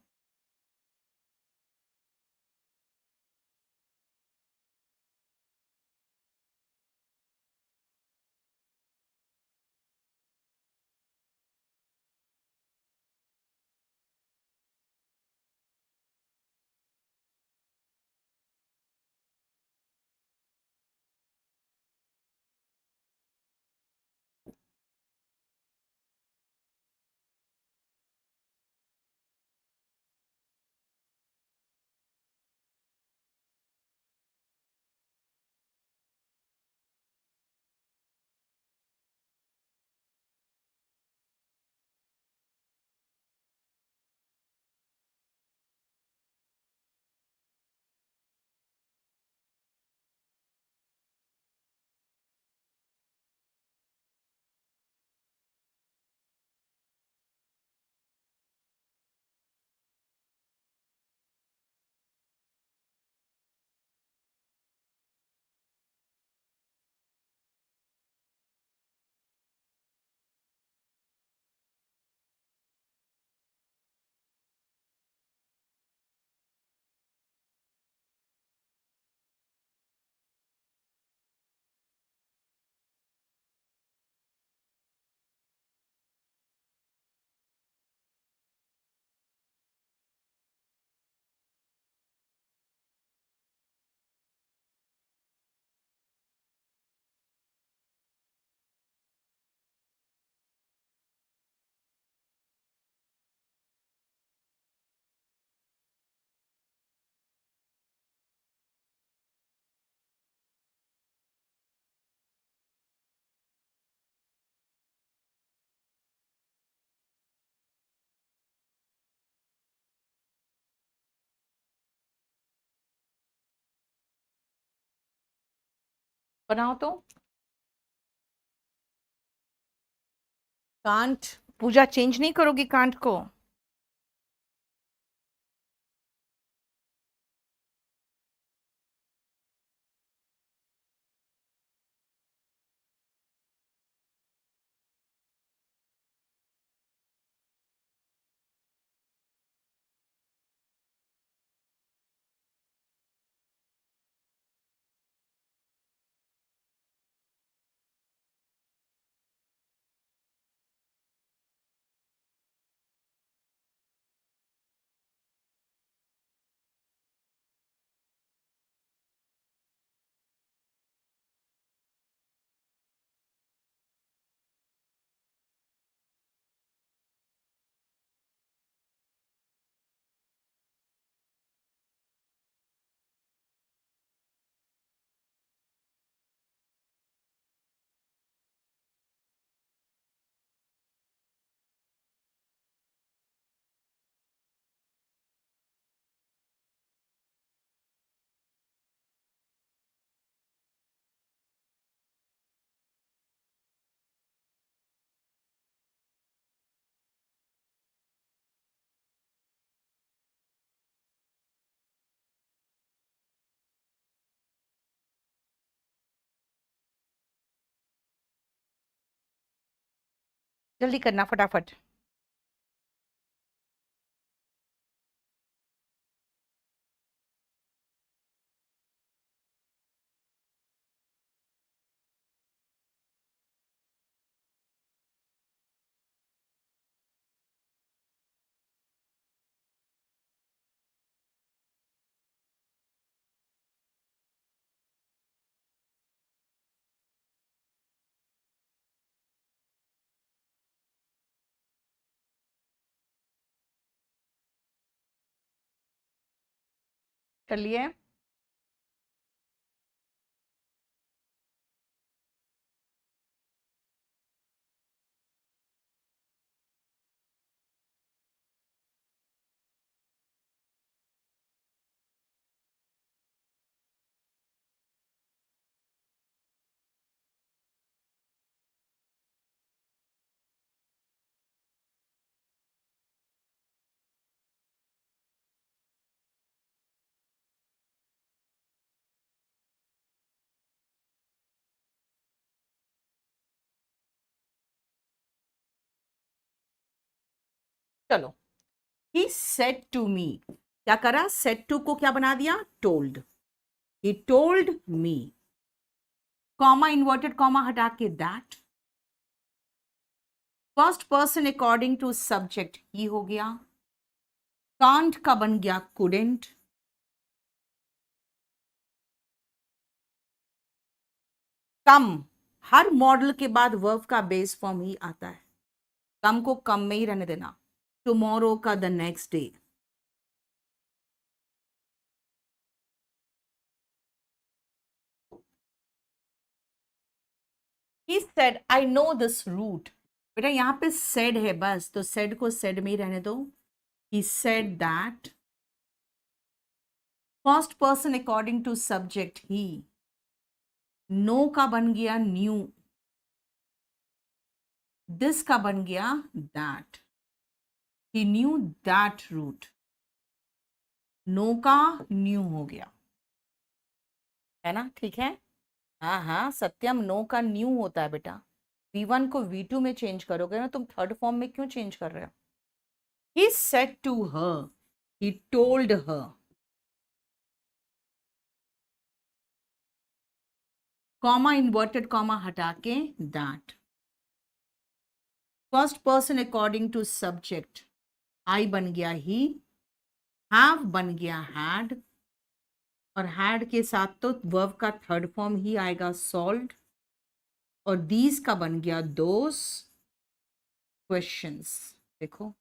बनाओ तो। कांट। पूजा चेंज नहीं करोगी कांट को? जल्दी करना फटाफट। कर लिए? चलो। ही सेड टू मी, क्या करा? सेड टू को क्या बना दिया? Told. He told me, comma inverted comma हटा के that. First person according to subject he हो गया। कांट का बन गया कुडेंट। कम, हर मॉडल के बाद वर्ब का बेस फॉर्म ही आता है। कम को कम में ही रहने देना। टुमारो का the next day. He said, I know this route. बेटा यहाँ पे said है बस, तो said को said में ही रहने दो। He said that. First person according to subject he. No का बन गया knew. This का बन गया that. He knew that route. No का knew हो गया, है ना? ठीक है। हाँ हाँ सत्यम, नो का न्यू होता है बेटा। V1 को V2 में चेंज करोगे ना, तुम थर्ड फॉर्म में क्यों चेंज कर रहे हो? He said to her, he told her. Comma inverted comma हटा के that. First person according to subject, I बन गया ही, हैव बन गया हैड, और हैड के साथ तो वर्ब का थर्ड फॉर्म ही आएगा सॉल्व्ड, और दीज का बन गया दोस क्वेश्चंस। देखो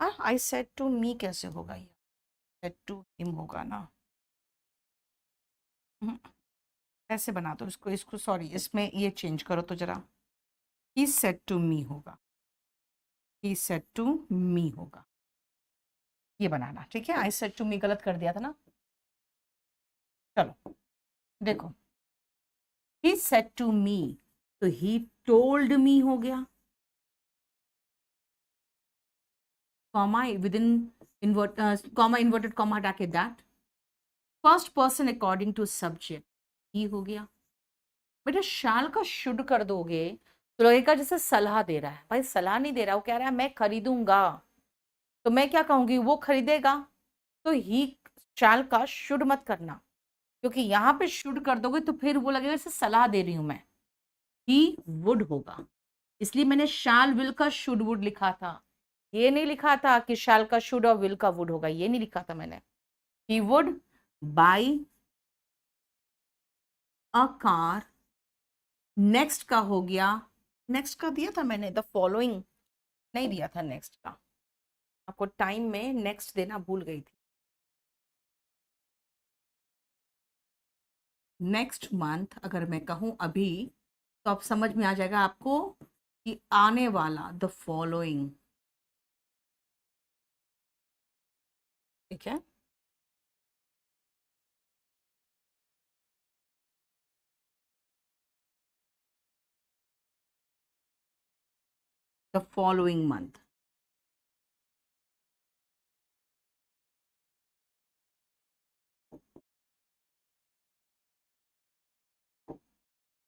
आई सेड टू मी कैसे होगा? ये सेड टू हिम होगा ना। ऐसे बना दो इसको, इसको सॉरी, इसमें ये चेंज करो तो जरा। ही सेड टू मी होगा, ही सेड टू मी होगा। ये बनाना, ठीक है। आई सेड टू मी गलत कर दिया था ना। चलो देखो, ही सेड टू मी, तो ही टोल्ड मी हो गया, comma within comma inverted comma हटा के that, first person according to subject, he हो गया। बेटा शाल का शुड कर दोगे तो लगेगा जैसे सलाह दे रहा है। भाई सलाह नहीं दे रहा, वो कह रहा है मैं खरीदूंगा, तो मैं क्या कहूंगी, वो खरीदेगा। तो ही शाल का शुड मत करना, क्योंकि यहां पे शुड कर दोगे तो फिर वो लगेगा जैसे सलाह दे रही हूं मैं। ही वुड होगा, इसलिए मैंने शाल विल का शुड वुड लिखा था। ये नहीं लिखा था कि शाल का शुड और विल का वुड होगा, ये नहीं लिखा था मैंने। He would buy a car, next का हो गया, नेक्स्ट का दिया था मैंने, द फॉलोइंग नहीं दिया था नेक्स्ट का, आपको टाइम में नेक्स्ट देना भूल गई थी। नेक्स्ट मंथ अगर मैं कहूं अभी, तो अब समझ में आ जाएगा आपको कि आने वाला, द फॉलोइंग, ठीक है। द फॉलोइंग मंथ,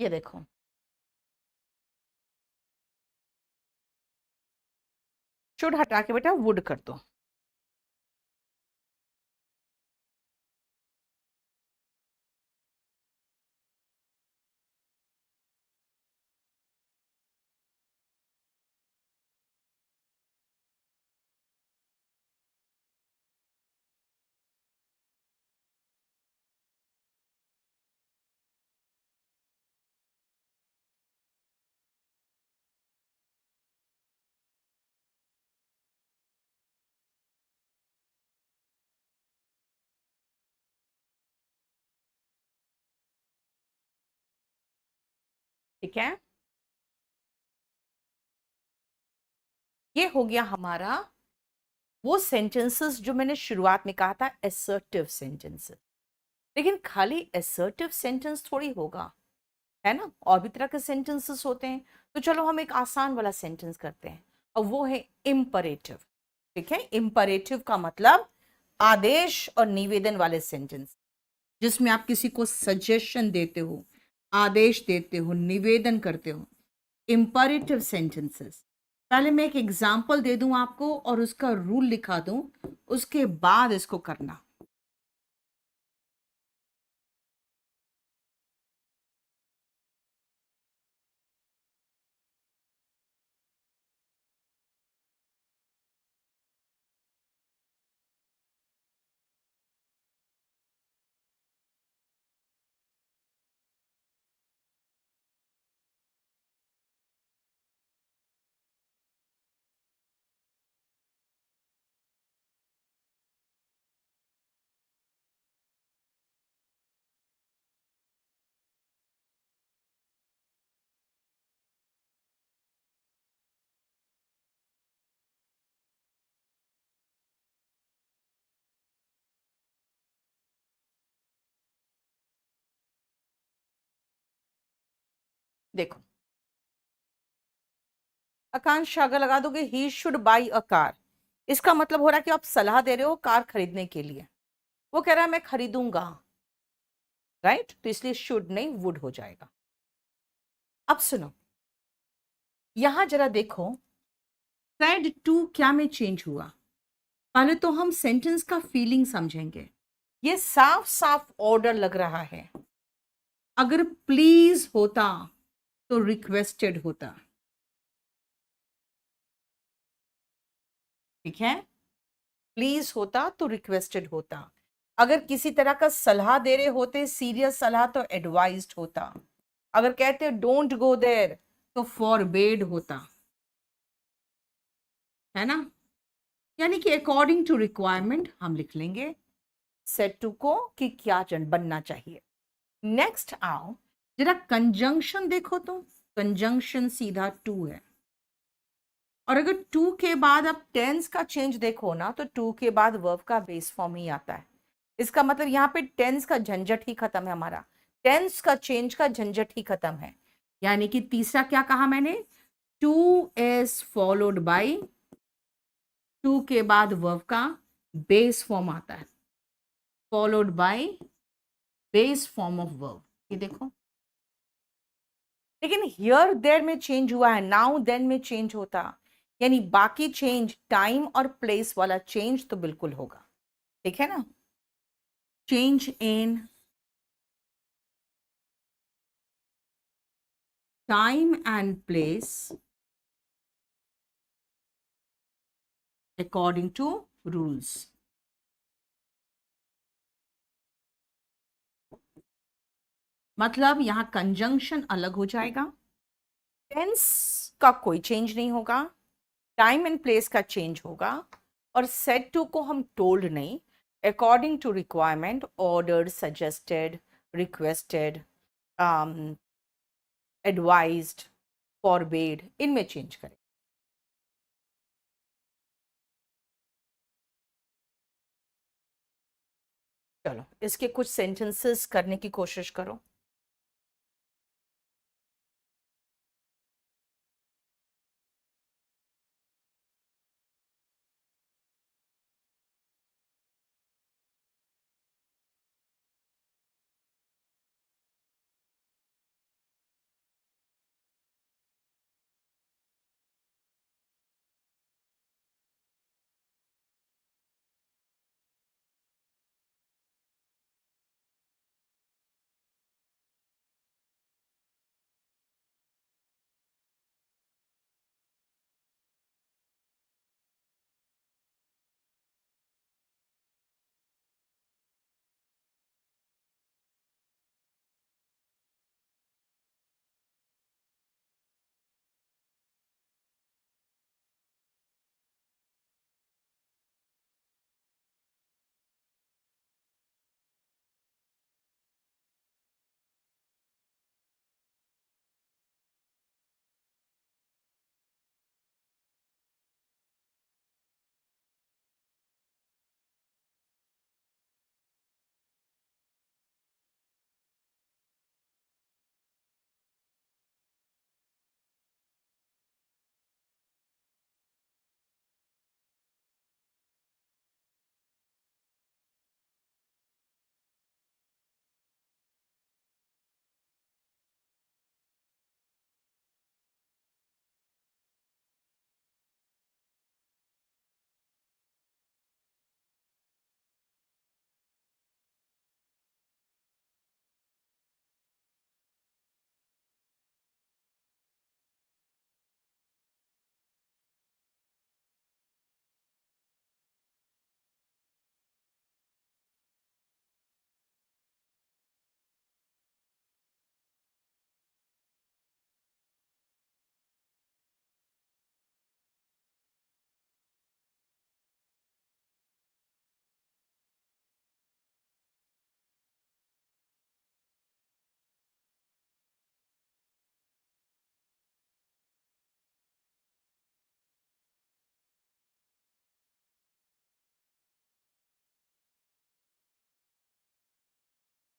ये देखो, शुड हटा के बेटा वुड कर दो। ठीक है, ये हो गया हमारा वो सेंटेंसेस जो मैंने शुरुआत में कहा था, असर्टिव सेंटेंसेस। लेकिन खाली असर्टिव सेंटेंस थोड़ी होगा, है ना, और भी तरह के सेंटेंसेस होते हैं। तो चलो हम एक आसान वाला सेंटेंस करते हैं, और वो है इम्परेटिव। ठीक है, इम्परेटिव का मतलब आदेश और निवेदन वाले सेंटेंस, जिसमें आप किसी को सजेशन देते हो, आदेश देते हो, निवेदन करते हो, इम्परेटिव सेंटेंसेस। पहले मैं एक एग्जाम्पल दे दूं आपको और उसका रूल लिखा दूं, उसके बाद इसको करना। देखो, आकांक्षा अगर लगा दोगे he should by a car, इसका मतलब हो रहा है कि आप सलाह दे रहे हो कार खरीदने के लिए। वो कह रहा है मैं खरीदूंगा, राइट, तो इसलिए शुड नहीं वुड हो जाएगा। अब सुनो, यहां जरा देखो, सेड टू क्या में चेंज हुआ। पहले तो हम सेंटेंस का फीलिंग समझेंगे। ये साफ साफ ऑर्डर लग रहा है। अगर प्लीज होता तो रिक्वेस्टेड होता, ठीक है। प्लीज होता तो रिक्वेस्टेड होता। अगर किसी तरह का सलाह दे रहे होते, सीरियस सलाह, तो एडवाइज्ड होता। अगर कहते डोंट गो देयर तो फॉरबेड होता, है ना। यानी कि अकॉर्डिंग टू रिक्वायरमेंट हम लिख लेंगे सेट टू को कि क्या बनना चाहिए। नेक्स्ट आओ, जरा कंजंक्शन देखो, तो कंजंक्शन सीधा टू है, और अगर टू के बाद अब टेंस का चेंज देखो ना, तो टू के बाद वर्ब का बेस फॉर्म ही आता है। इसका मतलब यहाँ पे टेंस का झंझट ही खत्म है, हमारा टेंस का चेंज का झंझट ही खत्म है। यानी कि तीसरा क्या कहा मैंने, to is followed by, to के बाद वर्ब का बेस फॉर्म आता है, followed by base form of verb. ये देखो, लेकिन हियर देयर में चेंज हुआ है, नाउ देन में चेंज होता, यानी बाकी चेंज टाइम और प्लेस वाला चेंज तो बिल्कुल होगा, ठीक है ना। Change in time and place according to rules. मतलब यहां कंजंक्शन अलग हो जाएगा, टेंस का कोई चेंज नहीं होगा, टाइम एंड प्लेस का चेंज होगा, और सेट टू को हम टोल्ड नहीं, according to requirement, ordered, suggested, requested, advised, forbade, इनमें चेंज करें। चलो इसके कुछ सेंटेंसेस करने की कोशिश करो।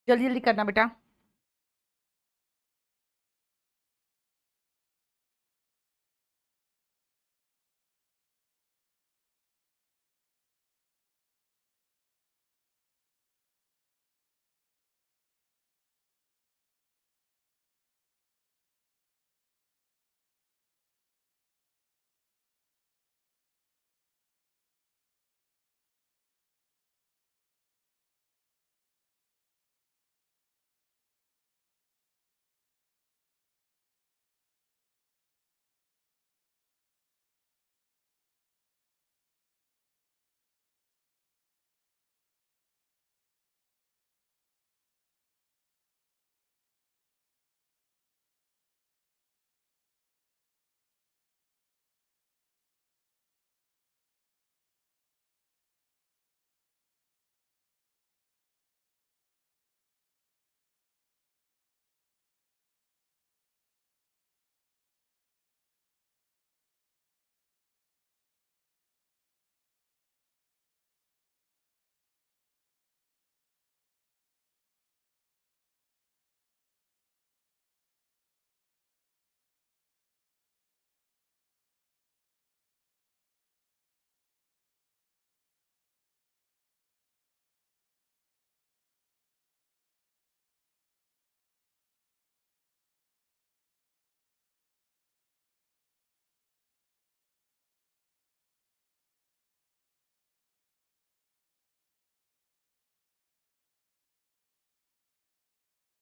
जल्दी जल्दी करना बेटा।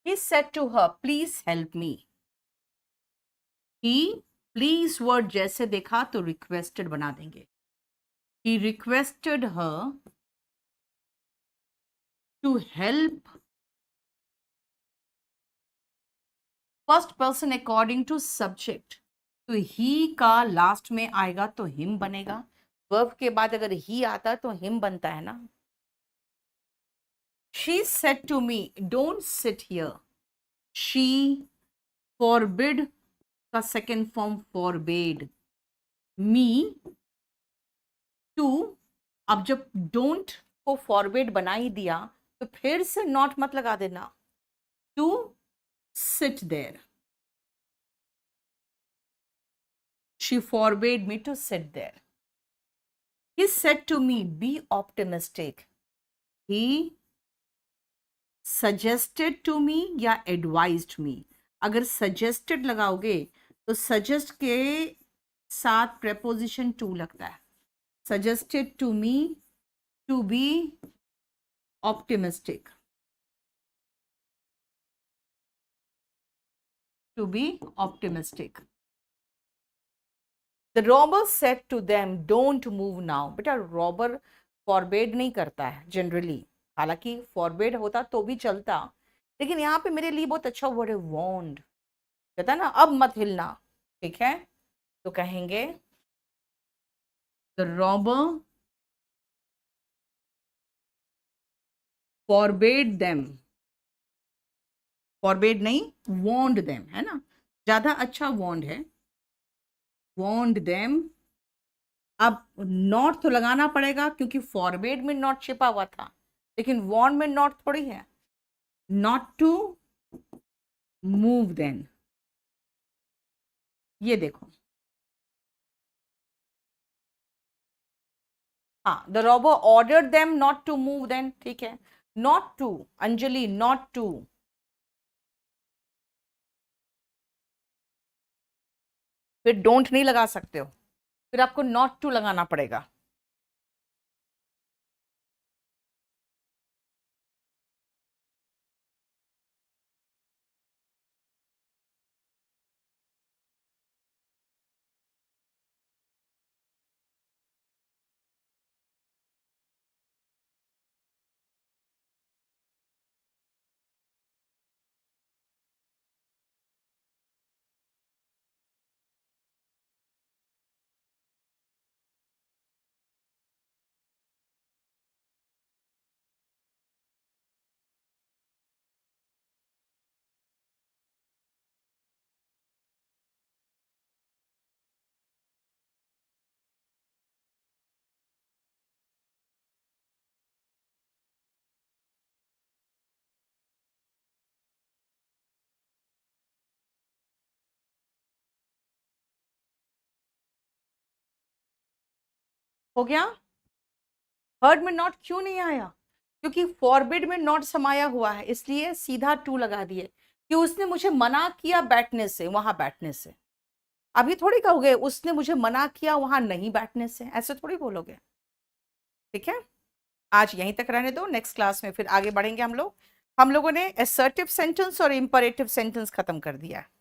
He said to her, please help me. He, please word जैसे देखा तो रिक्वेस्टेड बना देंगे. He requested her to help. First person according to subject. तो ही का लास्ट में आएगा तो हिम बनेगा. वर्ब के बाद अगर ही आता तो हिम बनता है ना. She said to me, don't sit here. She forbid का second form forbade me to. अब जब don't को forbade बना ही दिया तो फिर से not मत लगा देना. to sit there. She forbade me to sit there. He said to me, be optimistic. He suggested to me या advised me. अगर suggested लगाओगे तो suggest के साथ preposition to लगता है. Suggested to me to be optimistic. To be optimistic. The robber said to them, don't move now. बेटा robber forbade नहीं करता है generally. हालांकि forbade होता तो भी चलता, लेकिन यहाँ पे मेरे लिए बहुत अच्छा वर्ड है warned. कहता ना अब मत हिलना. ठीक है, तो कहेंगे the robber forbade them. forbade नहीं, warned them है ना, ज्यादा अच्छा warned है. warned them. अब नॉट तो लगाना पड़ेगा क्योंकि फॉरबेड में नॉट छिपा हुआ था, लेकिन वॉर्न में नॉट थोड़ी है. Not to move then. ये देखो, हाँ, the robber ordered them not to move then. ठीक है, not to. Anjali, not to. फिर डोंट नहीं लगा सकते हो, फिर आपको नॉट टू लगाना पड़ेगा. हो गया. हर्ड में नॉट क्यों नहीं आया? क्योंकि फॉरबिड में नॉट समाया हुआ है, इसलिए सीधा टू लगा दिए कि उसने मुझे मना किया बैठने से, वहां बैठने से. अभी थोड़ी कहोगे उसने मुझे मना किया वहां नहीं बैठने से, ऐसे थोड़ी बोलोगे. ठीक है, आज यहीं तक रहने दो. नेक्स्ट क्लास में फिर आगे बढ़ेंगे हम लोग. हम लोगों ने असर्टिव सेंटेंस और इंपरेटिव सेंटेंस खत्म कर दिया है.